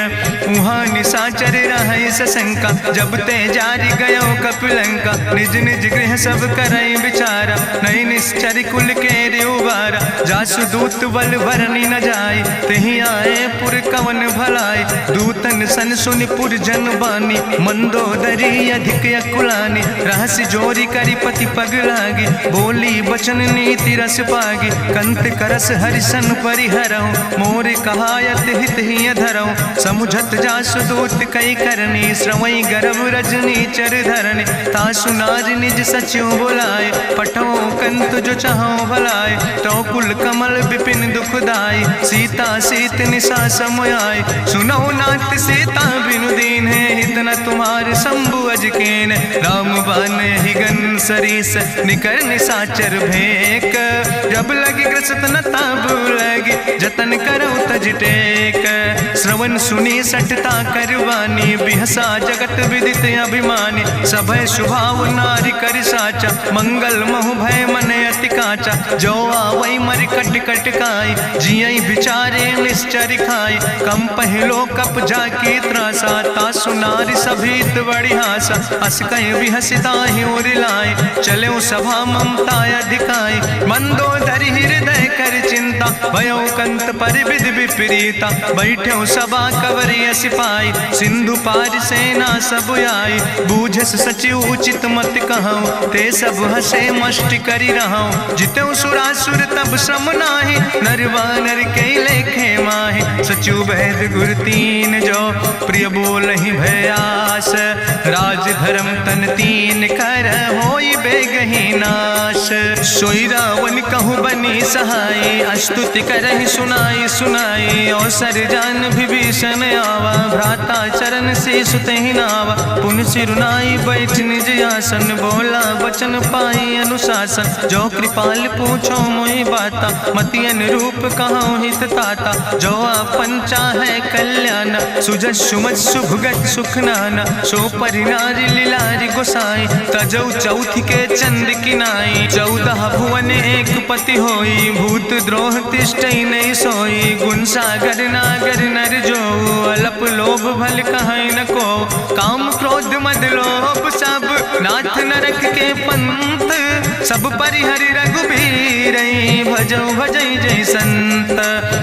वहाँ निशाचर रहे सशंका, जब ते जारी गयो कपिलंका। निज निज गृह सब करई विचारा, नहीं निश्चर कुल के रेउबारा। जासु दूत बल भरनी न जाय, तेहि आए पुर कवन भलाई। दूतन सन सुनि पुर जन बानी, मंदोदरी अधिक अकुलानी। रहस्य जोरी करी पति पग लागी, बोली बचन नीति रस पागी। कंत करस हरिसन परिहरऊँ, मोर कहायत हित ही धरऊँ। समुझत जासु दूत कई करनी, श्रवई गर्भ रजनी चर धरनी। तासु नार निज सचिव बुलाए, पठो कंत जो चाहो भलाए। तो कुल कमल विपिन दुखदाई, सीता सीत निशा समयाय। सुनो नाथ सीता बिनु दीन है, हित न तुम्हारे शंभु अजकेन। राम बान ही गन सरीस, निकर निशाचर भेक। जब लगी ग्रसत न ताब लगी, जतन करो तज टेक। श्रवण सुनी सटता करवानी, बिहसा जगत विदित अभिमानी। सभय स्वभाव नारी कर साचा, मंगल महु भय मन अति काचा। जो आवै मर कट कट खाई, जियई विचारे निश्चर खाई। कम पहलो कप जाकी त्रासा, तासु नारी सभीत बड़ी हासा। अस कह विहसिता ही उरिलाए, चले सभा ममता अधिकाई। मंदोदरी हृदय कर चिंता, भयो कंत पर विध विपरीता। बैठे सभा कवरिय सिपाही, सिंधु पार सेना सब आई। बूझस सचिव उचित मत कहूँ, ते सब हसे मष्ट करी रहूँ। जितऊ सुरासुर तब श्रम नाही, नर वानर के लेखे माहि। सचिव भेद गुर तीन जो, प्रिय बोल ही भयास। राज धर्म तन तीन कर, होई बेगही नाश। सोई रावण कहूँ बनी सहाय, अस्तुति करहि सुनाई सुनाई। अवसर जान विभीषण आवा, भ्राता चरण से सुतहि नावा। पुन सिरुनाई बैठ निज आसन, बोला वचन पाई अनुशासन। जो कृपाल पूछो मोहि बाता, मति अनुरूप कहूँ हित ताता। जो आपन चाहे कल्याण, सुजस सुमत सुभगत सुख नाना। सो परिनारी लीलारी गोसाई, तजौ चौथ के चंद किनाई। 14 भुवन एक पति होई, भूत द्रोह तिष्ठई नहीं सोई। गुण सागर नागर नर जो, अलप लोभ भल कहीं न को। काम क्रोध मद लोभ सब, नाथ नरक के पंथ। सब परिहरि रघुबीर, भजो भजई जय संत।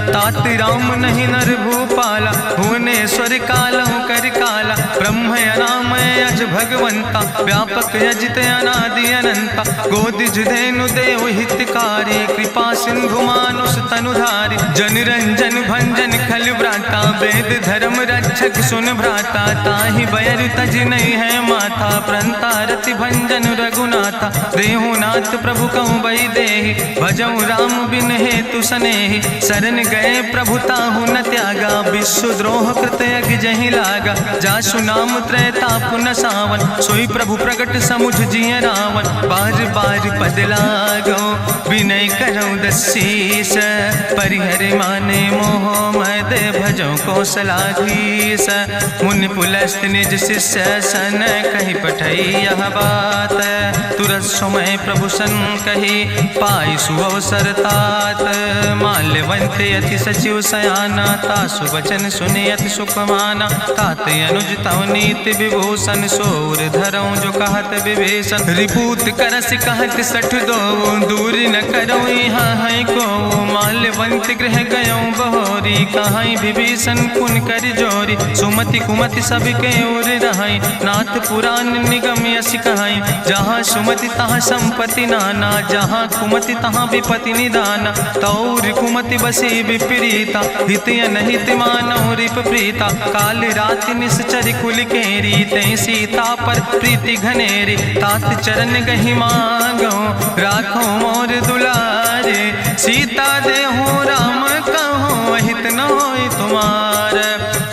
तात राम नहीं नर भूपाला, भुवनेश्वर कालहु कर काला। ब्रह्म अनामय अज भगवंता, व्यापक अजित अनादि अनंता। गोदिज धेनु देव हितकारी, कृपा सिंधु मानुष तनुधारी। जन रंजन भंजन खल व्राता, वेद धर्म रक्षक सुन भ्राता। ताहि बैर तज नहीं है माथा, प्रंता रति भंजन रघुनाथा। देहु नाथ प्रभु कहूँ बई देहि, भजऊ राम बिन हेतु सनेहि। शरण गए प्रभु ताहु न त्यागा, विश्व द्रोह कृत यज्ञ जहि लागा। जासु नाम त्रैताप न सावन, सोई प्रभु प्रगट समुझ जिय रावण। बार बार पद लागो विनय करौ दसीस, परिहर माने मोह मद भजो कौशलाधीश। मुनि पुलस्त निज शिष्य सन कहि पठई यह बात, तुरत समय प्रभु सन कही पाई सुअवसर तात। माल्यवंत अति सचिव सयाना, तासु वचन सुने अति सुख माना। तात अनुज तव नीति विभूषण, सोर धरऊं जो कहत विभीषण। रिपूत करस कहत सठ दो, दूर न करऊं यहाँ है को। माल्यवंत गृह गयऊं बहोरी, कहाई विभीषण पुन कर जोरी। सुमति कुमति सबके ओर रहाई, नाथ पुराण निगम यस कहाई। जहाँ सुमति तहाँ संपत्ति नाना, जहाँ कुमति तहाँ विपत्ति निदाना। तौर कुमति बसी विपरीता, हित अनहित मानव रिप प्रीता। काल राति निश्चर कुल केरी, तै सीता पर प्रीति घनेरी। तात चरण गहि मांगो, राखो मोर दुलारे। सीता देहो राम कहो, अहित न होय तुम्हार।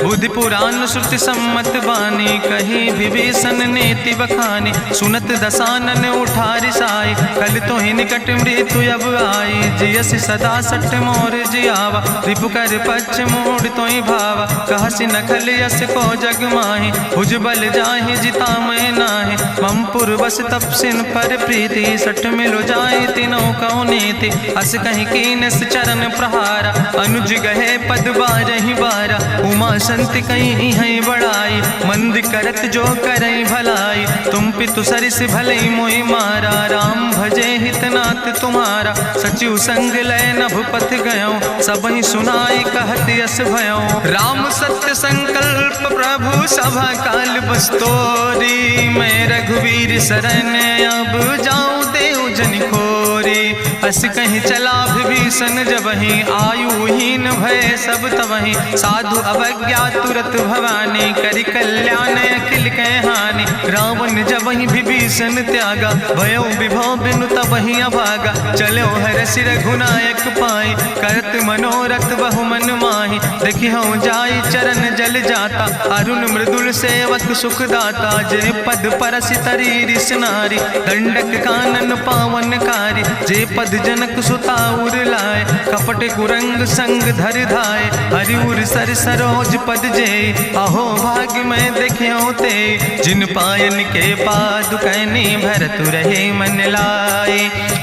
बुद्धि पुराण श्रुति सम्मत बानी, कही विभीषण नीति बखानी। सुनत दसानन उठारि साई, कल तो ही निकट मृत्यु अब आई। जियसि सदा सठ मोर जियावा, रिपु कर पक्ष मोड़ तो ही भावा। कहसि नखल यस को जग माहि, भुज बल जाहि जिता मैं नाहि। ममपुर बस तपसिन पर प्रीति, सठ मिलो जाए तीनों कौ नीति। अस कहीं कीनस चरण प्रहारा, अनुज गहे पद बारहि बारा। उमा संत कहीं है बड़ाई, मंद करत जो करई भलाई। तुम पितु सरिस भले मोहि मारा, राम भजे हितनाथ तुम्हारा। सचिव संग लय नभ पथ गयो, सबहि सुनाई कहत यस भयो। राम सत्य संकल्प प्रभु सभा काल बस्तोरी। मैं रघुवीर शरण अब जाऊं देव जन खोरी। अस कहीं चला विभीषण जबहि, आयुहीन भय सब तबहि। साधु अवज्ञा तुरत भवानी, करि कल्याण अखिल कै हानि। रावण जबहि विभीषण त्यागा, भयो विभव बिनु तबहि अभागा। चलो हरषि रघुनायक पाई, करत मनोरथ बहु मन माहि। देखिहु जाई चरण जल जाता, अरुण मृदुल सेवक सुख दाता। जे पद परसि तरी रिस नारी, दंडक कानन पावन कारी। जे पद जनक सुता उर लाए, कपट कुरंग संग धर धाय। हरिउर सर सरोज पद जे, अहो भाग्य मैं देखियो ते। जिन पायन के पादुकैनी, भरत रहे मन लाए।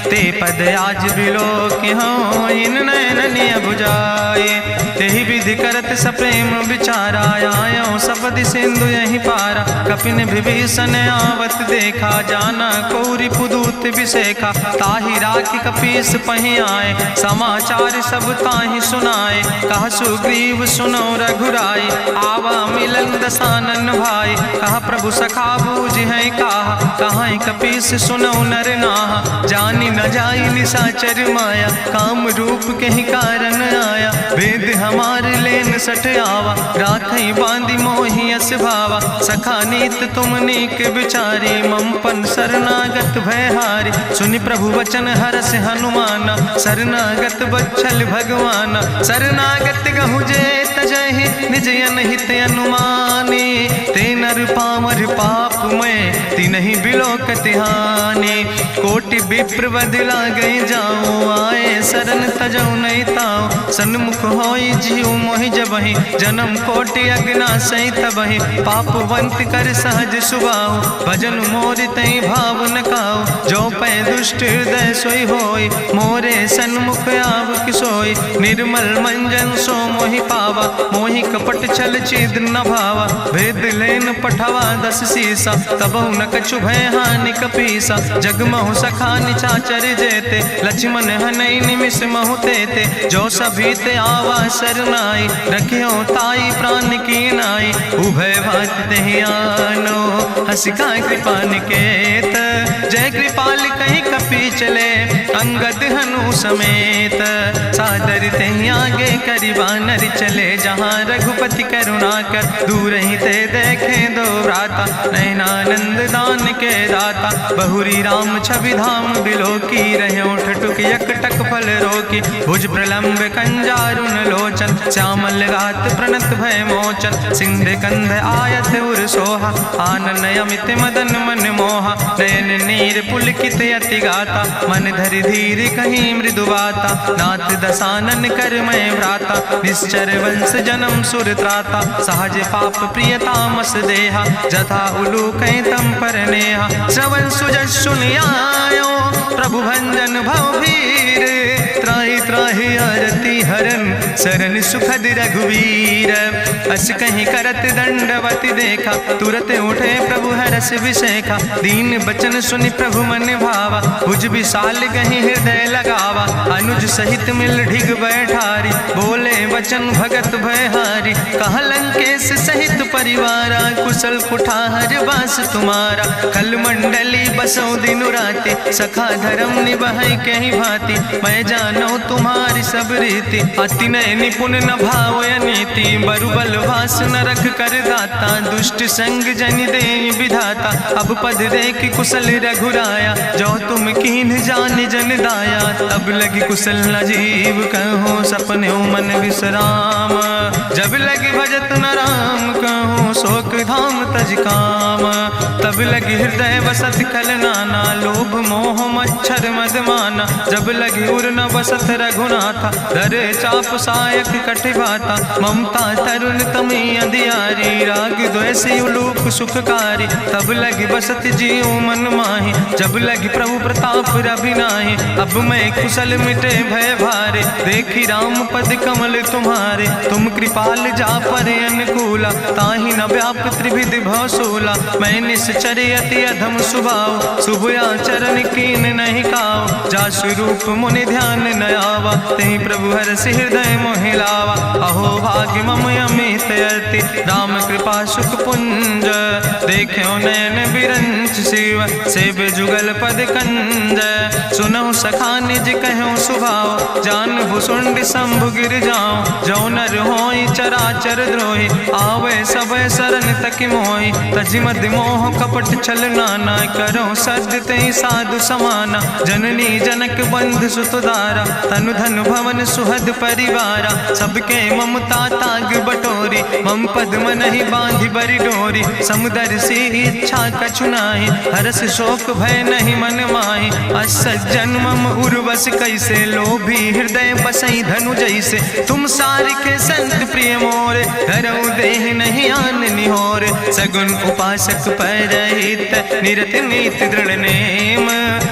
ते पद आज बिलोक हो, इन नयन बुझाए। तेहि विधि करत सप्रेम विचारा, आयो सपदि सिंधु यही पारा। कपिन विभीषण आवत देखा, जाना कौरि पुदूत विशेखा। ताहि राखि कपीस पहि आए, समाचार सब ताहि सुनाए। कह सुग्रीव सुनो रघुराई, आवा मिलन दसानन भाई। कहा प्रभु सखा बूझ है कहा, कहाँ कपीस सुनो नर नाहा। जानी न जाई निशाचर माया, काम रूप के ही कारण आया। वेद हमार लेन सठ आवा, राखई बांधी मोहि अस भावा। सखा नीत तुम नीक विचारी, ममपन शरणागत भयहारी। सुनि प्रभु वचन हरस हनुमाना, शरणागत बच्छल भगवाना। शरणागत गहु जे तजहि, निज अनहित अनुमानी। ते नर पामर पाप में, तिनहि बिलोकत हानि। कोटि विप्र बदला गई जाऊं, आए शरण तजौ नहीं ताऊं। सन्मुख होई जीव मोहि जबहि, जन्म कोटि अग्ना सही तबहि। पापवंत कर सहज सुभाऊ, भजन मोरि तई भाव न काऊ। जो पै दुष्ट हृदय सोई होई, मोरे सन्मुख आव किसोई। निर्मल मंजन सो मोहि पावा, मोहि कपट छल छिद्र न भावा। भेद लेन पठवा दस सीसा, तबहु न कछु भय हानि कपीसा। जगमहु सखा निचाचर जेते, लक्ष्मण हनई निमिष महु तेते। जो सभी ते आवा सरनाई, रखियो ताई प्राण की नाई। उभय भात तेहि आनो, हसिका कृपा निकेत। जय कृपाल कहीं कपी चले, अंगद हनु समेत। सादर ते आगे करी बानर चले, जहाँ रघुपति करुणा कर दूर ही ते देखे दो व्राता। नयनानंद दान के दाता, बहुरी राम छवि धाम बिलो की रहे ठटुक यकटक फल रोकी। भुज प्रलंब कंजारुन लोचन, श्यामल गात प्रणत भय मोचन। सिंध कंध आयत उर सोहा, आनन अमित मदन मन मोहा। नयन नीर पुलकित अति गाता, मन धरि धीर कहीं मृदु बाता। नाथ दसानन कर मैं व्राता, निश्चर वंश जन्म सुर त्राता। सहज पाप प्रियतामस देहा, जथा उलूक तम पर नेहा। श्रवण सुजस सुनियायो, प्रभु भंजन भव भीर। त्राहि त्राहि आरती हरन, शरण सुखद रघुवीर। अस कहीं करत दंडवत देखा, तुरत उठे प्रभु हरस विशेखा। दीन बचन सुनि प्रभु मन भावा, भुज विशाल कहीं हृदय लगावा। अनुज सहित मिल ढिग बैठारी, बोले वचन भगत भयहारी। कहा लंकेश सहित परिवारा, कुशल कुठार बास तुम्हारा। कल मंडली बसो दिनु राति, सखा धर्म निभाई कहीं भांति। मैं जानो तुम्हारी सब रीति, अति नय निपुण न भाव नीति। बरुबल वास न रख कर दाता, दुष्ट संग जन दे विधाता। अब पद देख कुशल रघुराया, जो तुम कीन जान जन दाया। तब लगी कुशल न जीव कहो, सपने मन विश्राम। जब लगी भजत न राम कहो, शोक धाम तज काम। तब लगी हृदय बसत खल नाना, लोभ मोह मच्छर मद माना। जब लगी उर न बसत रघुनाथा, दर चाप सायक कटिभाता। ममता तरुण तमी अंधियारी, राग द्वेषी उलूक सुखकारी। तब लगी बसत जीव मन माही, जब लगी प्रभु प्रताप रवि नाही। अब मैं कुशल मिटे भय भारे, देखी राम पद कमल तुम्हारे। तुम कृपाल जा पर अनुकूला, ताहि न व्याप त्रिविध भवसूला। मैं निश्चर अति अधम स्वभाव, शुभ आचरण कीन नहीं काव। जा स्वरूप मुनि ध्यान न आवा, तेहि प्रभु हरषि हृदय मोहि लावा। अहो भाग्य मम अमित अति, राम कृपा सुख पुंज। देखो नयन बिरंच शिव, सेव जुगल पद कंज। सुनहु सखा निज कहूँ सुभाव, जानहु सुंड शंभु गिर जाऊं। जो नर होई चराचर द्रोही, आवे सब शरण तक मोहि। तज मद मोह कपट छल नाना, करो सद्य तेहि साधु समाना। जननी जनक बंधु सुतदारा, तनु धन भवन सुहद परिवारा। सबके ममता ताग बटोरी, मम पद मन ही बांधि बरी डोरी। समुदर सी इच्छा कछु नाही, हरस शोक भय नहीं मन माही। असज्जन मम उर्वश कैसे, लोभी हृदय बसई धनु जैसे। तुम सारिके संत प्रिय मोरे, धरऊ देह नहीं आन निहोर। सगुन उपासक परहित, निरत नीति दृढ़ नेम।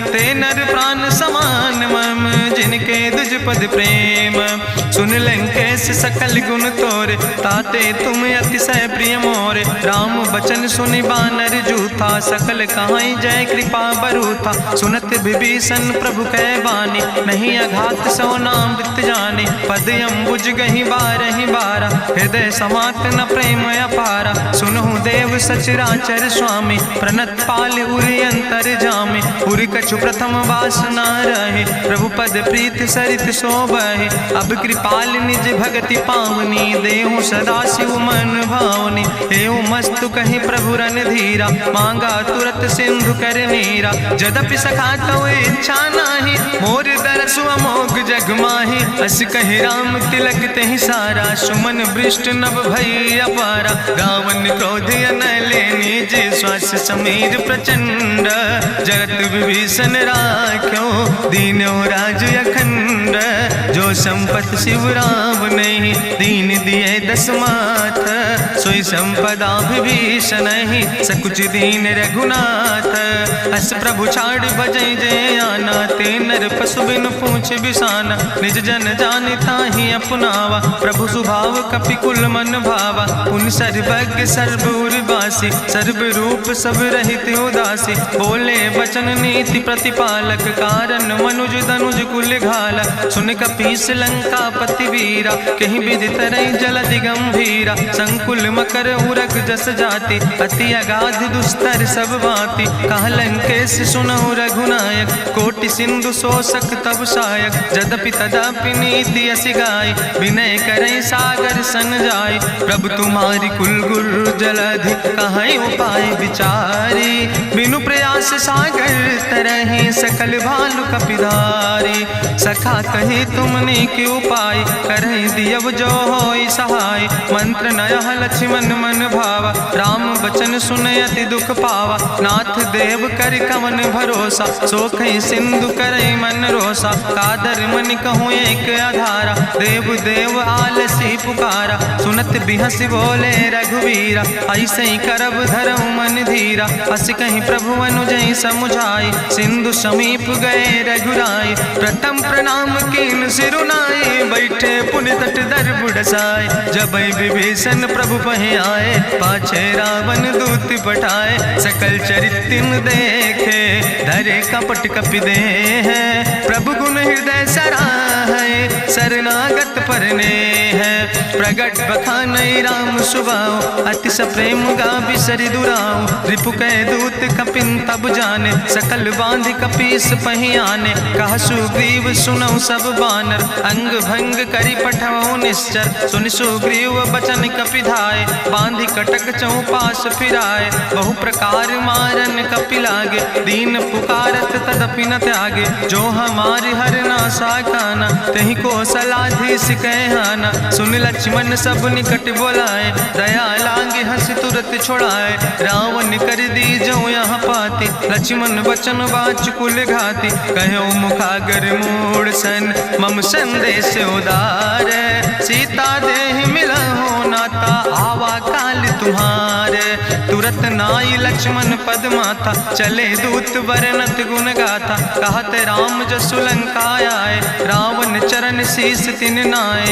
ते नर प्राण समान मम, जिनके दुज पद प्रेम। सुन लंकेश सकल गुण तोरे, ताते तुम अतिशय प्रिय मोरे। राम बचन सुनि बानर जूथा, सकल कहाई जय कृपा बरूथा। सुनत विभीषण प्रभु कै बानी, नहीं अघात सो नाम वृत जानी। पद अम्बुज गहि बारहि बारा, हृदय समात न प्रेम अपारा। सुनहु देव सचराचर स्वामी, प्रणत पाल उरि अंतर जामी। उरि कछु प्रथम वासना रहे, प्रभु पद प्रीत सरित शोभहि। अब कृपाल निज भगति पावनी, देहु सदा शिव मन भावनी। एवं मस्तु कहि प्रभु रन धीरा, मांगा तुरत सिंधु कर नीरा। जदपि सखा तो इच्छा नाही, मोर दरसु अमोघ जग माही। अस कहि राम तिलक तेहि सारा, सुमन वृष्ट नभ भई अपारा। रावण क्रोध अनले निज, श्वास समीर प्रचंड। जगत विभीषण राख्यो, दीनो राज अखंड। जो संपत शिव राम नहीं, दीन दिए दस माथ। सोई संपदा विभीषण ही, सकुच दीन रघुनाथ। अस प्रभु छाड़ बजै जय आना, ते नर पशु बिन पूछ बिसाना। निज जन जानि ताहि अपनावा, प्रभु स्वभाव कपि कुल मन भावा। पुन सर्वज्ञ सर्व उर्वासी, सर्व रूप सब रहित उदासी। बोले वचन नीति प्रतिपालक, कारण मनुज दनुज कुल घाला। सुन कपीस लंका पति वीरा, कहीं विधि तरई जलधि गंभीरा। संकुल मकर उरग जस जाति, अति अगाध दुस्तर सब भांति। कहा लंकेश सुनहु रघुनायक, कोटि सिंधु शोषक तब सायक, जदपि तदपि नीति असि गाय, विनय करें सागर सन जाय। प्रभु तुम्हारी कुल गुरु जलधि, कहीं उपाय विचारी, बिनु प्रयास सागर तरहि, सकल भालु कपिधारी। सखा कहे तुमने के उपाय, करहि दियव जो होई सहाय। मंत्र नयह लक्ष्मण मन भावा, राम बचन सुनय अति दुख पावा। नाथ देव कर कवन भरोसा, सोखै सिंधु करई मन रोसा। कादर मन कहूँ एक आधारा, देव देव आलसी पुकारा। सुनत बिहस बोले रघुवीरा, ऐसे ही करब धरऊ मन धीरा। हस कहीं प्रभु अनुजय समुझाई, सिंधु समीप गए रघुराई। प्रथम प्रणाम कीन सिरुनाई, बैठे पुनि तट दर बुढ़साए। जब विभीषण प्रभु पहे आए, पाछे रावण दूत पठाए। सकल चरित्र देखे, धरे कपट कपि दे है। प्रभु गुण हृदय सराहै, शरणागत परने है। प्रगट बखानई राम सुभाऊ, अति सप्रेम गावि सरि दुराऊ। रिपु कै दूत कपिन तब जाने, सकल बांधि कपीस पहि आने। कहा सुग्रीव सुनऊ सब बानर, अंग भंग करि पठवऊ निश्चर। सुनि सुग्रीव बचन कपिधाय, बांधि कटक चौपास फिराए। बहु प्रकार मारन कपि लागे, दीन पुकारत तदपि न त्यागे। जो हमारि हर नासा काना, तहि को सलाधीस कहना। सुन लक्ष्मण सब निकट बोलाए, दया लागे हंस तुरत छोड़ाए। रावण कर दी जो यहाँ पाती, लक्ष्मण बचन बाच कुल घाती। कहो मुखागर मूड सन, मम संदेश उदार। सीता देह मिला हो नाता, आवा काल तुम्हारे। तुरत नाई लक्ष्मण पद माथा, चले दूत वर्णत गुण गाथा। कहत राम जसु लंका आए, रावण चरण शीस तिन नाए।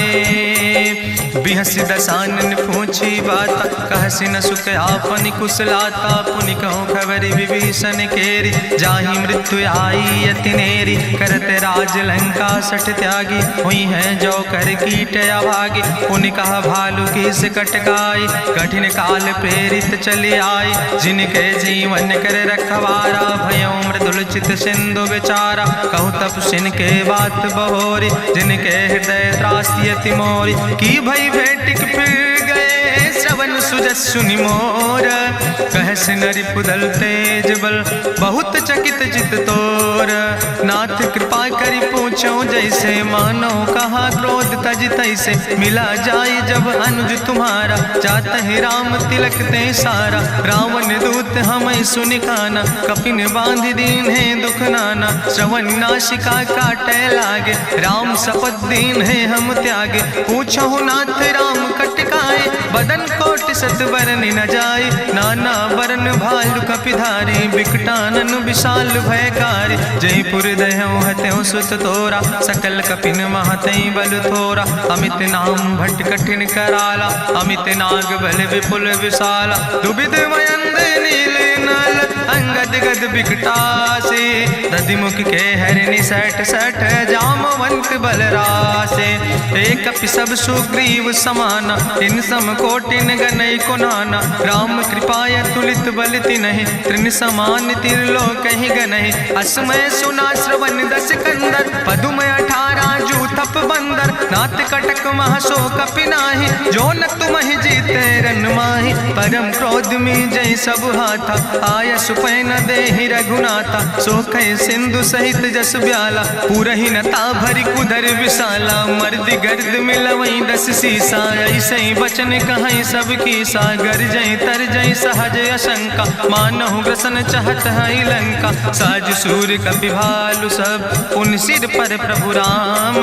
बिहस दसानन पूछी बाता, कहसि न सुख आपन कुशलाता। पुनि कहूँ खबर विभीषण केरी, जाहि मृत्यु आई अति नेरी। करत राज लंका सठ त्यागी, हुई है जो कर कीट अभागी। पुनि कहा भालू किस कटकाई, कठिन काल प्रेरित चली आई। जिनके जीवन कर रखवारा, भयो मृदुल चित सिंधु विचारा। कहूँ तपसिन के बात बहोरी, जिनके हृदय त्रासी अति मोरी। की भई भेटिक फिर गए, श्रवण सुजस सुनि मोर। कहस नरि पुदल तेज बल, बहुत चकित चित तोर। नाथ कृपा करि पूछो जैसे, मानो कहा क्रोध तज तैसे। मिला जाय जब अनुज तुम्हारा, जात है राम तिलक ते सारा। रावण दूत हमें सुनि काना, कपिन बांध दीन है दुख नाना। श्रवण नासिका काटे लागे, राम शपथ दीन है हम त्यागे। पूछो नाथ राम कटकाए, बदन कोटि सत बरन न जाए। नाना बरन भालु कपिधारी, बिकटानन विशाल भयकारी। जयपुर दह्यों हत्यों सुत तोरा, सकल कपिन महतई बल थोरा। अमित नाम भट्ट कठिन कराला, अमित नाग बल विपुल विशाला। दुबिध मयंद नील नल, अंगद गद बिकटासे। दधिमुख के हरिणि सठ सठ, जामवंत बलरासे। एक कपि सब सुग्रीव समाना, इन सम कोटिन गनई को नाना। राम कृपाय तुलित बल तिनहि, त्रिन समान तिरलोक ही गनहि। असमय सुना श्रवण दस कंदर, पदुम 18 जूथप बंदर। नाथ कटक महसो कपि नाही, जो न तुमहि जीते रन माही। परम क्रोध में जय सब हाथा, आय सुपै न देहि रघुनाथा। सोखै सिंधु सहित जस ब्याला, पूरहि न ता भरि कुधर विशाला। मर्द गर्द मिलवई 10 सीसा, ऐसे बचन कहीं सब की सागर। जय तर जय सहज अशंका, मानहु ग्रसन चाहत है लंका। साज सूर कपि भालु सब, उन सिर पर प्रभु राम।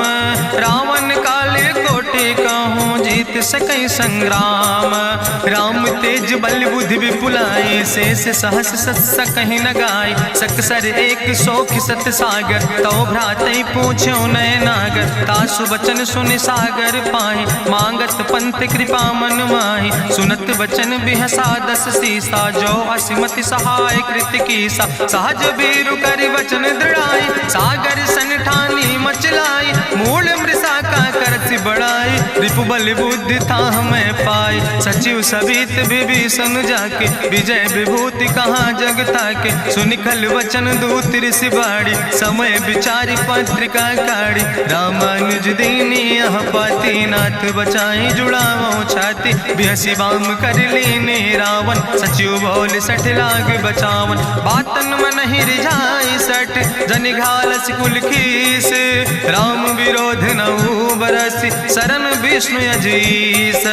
रावण काले कोटि कहूँ, जीत सकै संग्राम। राम तेज बल बुद्धि विपुलाई, शेष सहस सत्स कहीं न गाय। सकसर 100 सत सागर, तो भ्रातै पूछो नय नागर। तासु बचन सुनि सागर पाहि, मांगत पंथ कृपा मन माहि। सुनत बचन बिहसा 10 सीसा, जो असिमति सहाय कृत कीसा। सहज बीरु करि वचन दृढ़ाई, सागर सन ठानी मचलाई। मूल मृषा का करसि बड़ाई, रिपु बल बुद्धि था हमें पाई। सचिव सबित विभीषण जाके विजय विभूति कहाँ जग ताके। सुनिखल वचन दूत ऋषि बाड़ी समय विचारी पत्रिका काढ़ी। रामानुज दीनी यह पाती नाथ बचाई जुड़ावो छाती। बिहसी बाम कर लीने रावण सचिव बोल सठ लाग बचावन। बातन मन ही रिझाई सठ जनि घालस कुल खीस। राम विरोध नऊ बरसी शरण विष्णु अजीस।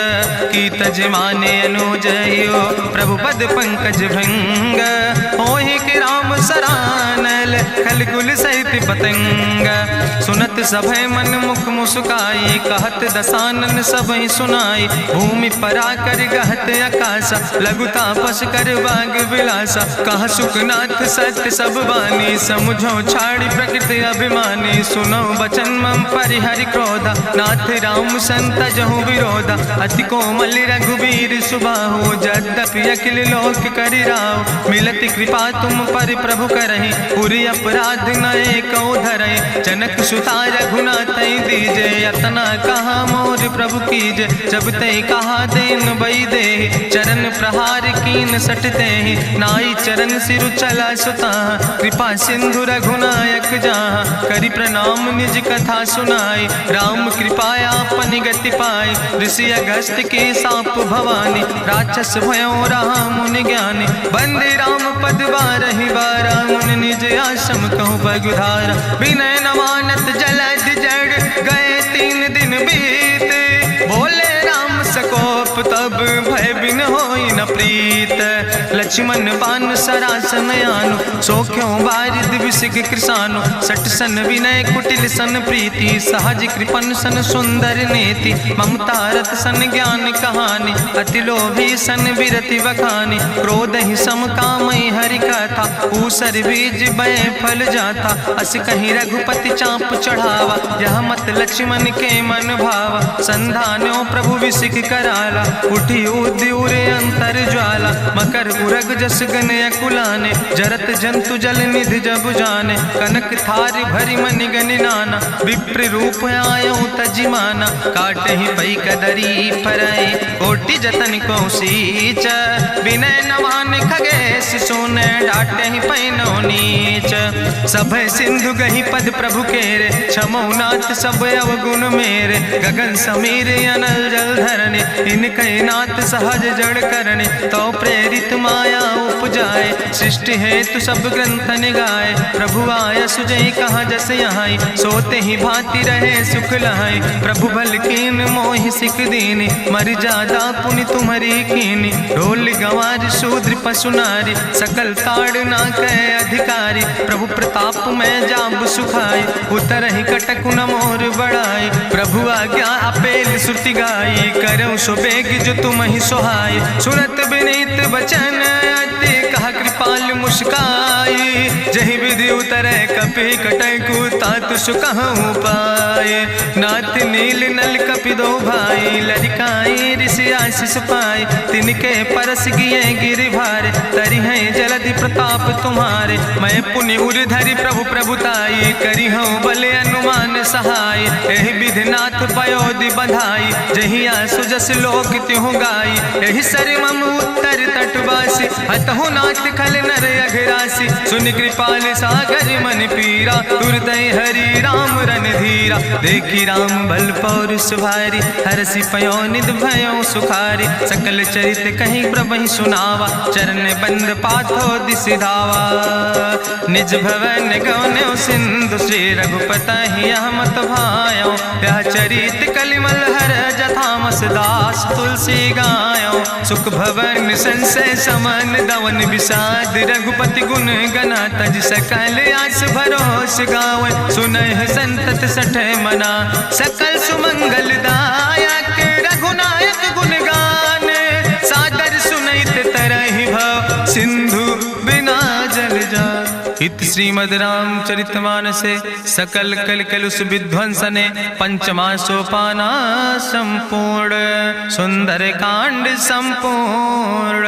की तज माने अनुजयो प्रभु पद पंकज भंग। होहि के राम सरानल खल कुल सहित पतंग। सुनत सभय मन मुख मुस्काई कहत दसानन सबहि सुनाई। भूमि परा कर गहत आकाशा लघु तापस कर बाग विलासा। कहा सुखनाथ सत्य सब बानी समुझो छाड़ी प्रकृति अभिमानी। सुनो बचन मम परिहरि क्रोधा नाथ राम संत जहु विरोधा। अति कोमल रघुबीर सुबाहु यद्यपि अखिल लोक करि राव। मिलति कृपा तुम पर प्रभु करहि पुरि अपराध नए कौ धरहि। जनक सुता रघुनाथ दीजे यतना कहा मोर प्रभु कीजे। जब ते कहा देन बई दे चरण प्रहार कीन सटते ही। नाई चरण सिरु चला सुता कृपा सिंधु रघुनायक जहाँ। करि प्रणाम निज कथा सुनाई राम कृपाया अपनी गति पाई। ऋषि अगस्त के साप भवानी राक्षस भयो रहा मुनि ज्ञानी। बंदे राम पद बारहि बारा मुनि निज आश्रम कहु पगुधारा। विनय न मानत जलद जड़ गए 3 दिन बीते। बोले राम सकोप तब भय बिन होई न प्रीत। लक्ष्मण बान सरासन आनु सोख्यो बारिद विसिक कृसानु। सट सन विनय कुटिल सन प्रीति सहज कृपन सन सुंदर नेति। ममता रत सन ज्ञान कहानी अति लोभी सन विरति बखानी। क्रोध ही सम कामई हरि कथा ऊसर बीज बय फल जाता। अस कहीं रघुपति चाप चढ़ावा यह मत लक्ष्मण के मन भावा। संधान्यो प्रभु विसिक कराला उठी उद्युरे अंतर ज्वाला। मकर उरग जस गन अकुलाने जरत जंतु जल निधि जब जाने। कनक थारी भरी मनि गनि नाना विप्र रूप आयो तजिमाना। काटे ही पई कदरी फरई कोटि जतन को सींच। विनय नवान खगेश सुने डाटे ही पैनो नीच। सब सिंधु गही पद प्रभु केरे क्षमो नाथ सब अवगुण मेरे। गगन समीर अनल जल धरने इनके नाथ सहज जड़ करने। तो प्रेरित माया उपजाए सृष्टि हेतु सब ग्रंथ निगाए। प्रभु आय सुजई कहा जस यहाँ सोते ही भांति रहे सुख लहाई। प्रभु भल कीन मोहि सिख दीनी मर जादा पुनि तुम्हारी कीनी। ढोल गंवार शूद्र पशु नारी सकल ताड़ ना कहे अधिकारी। प्रभु प्रताप में जाब सुखाई उतर ही कटक न मोर बढ़ाई। प्रभु आज्ञा अपेल श्रुति गाई करऊँ सो बेग जो तुम ही सोहाई। सुनत विनीत बचन अति कहा कृपाल मुस्काई। जही विधि उतरे कपि कटकु तात सुकहु पाए। नाथ नील नल कपि दो भाई लड़काई ऋषि आशीष पाए। तिनके परस गिए गिरि भारे तरि है जलधि प्रताप तुम्हारे। मैं पुनि उर धरि प्रभु प्रभुताई करी हूँ बल अनुमान सहाय। एहि विधि नाथ पयोधि बधाई जहिया सुजस लोक त्यों गाई। एहि सर मम उत्तर तटवासी हतहु नाथ खल नर अघरासी। सुन कृपाल सागर मन पीरा तुरत हरि राम रन धीरा। देखी राम बल पौरुष भारी हरसि पयो निध भयो सुखारी। सकल चरित कहीं प्रभु सुनावा चरण बंद पाथो दिसि धावा। निज भवन गौन्यो सिंधु श्री रघुपति यह मत भायो। यह चरित कलिमल हर जथामस दास तुलसी गायो। सुख भवन संशय समन दवन विषाद रघुपति गुण गना तज सकल आस भरोस गावे। सुनहि संतत सठ मना सकल सुमंगल दायक। रघुनायक गुण गान सादर सुनैत तरहि भव सिंधु बिना जल जा। इत श्रीमद् रामचरितमानसे सकल कल कलुष विध्वंसने पंचमा सोपाना संपूर्ण सुंदर कांड संपूर्ण।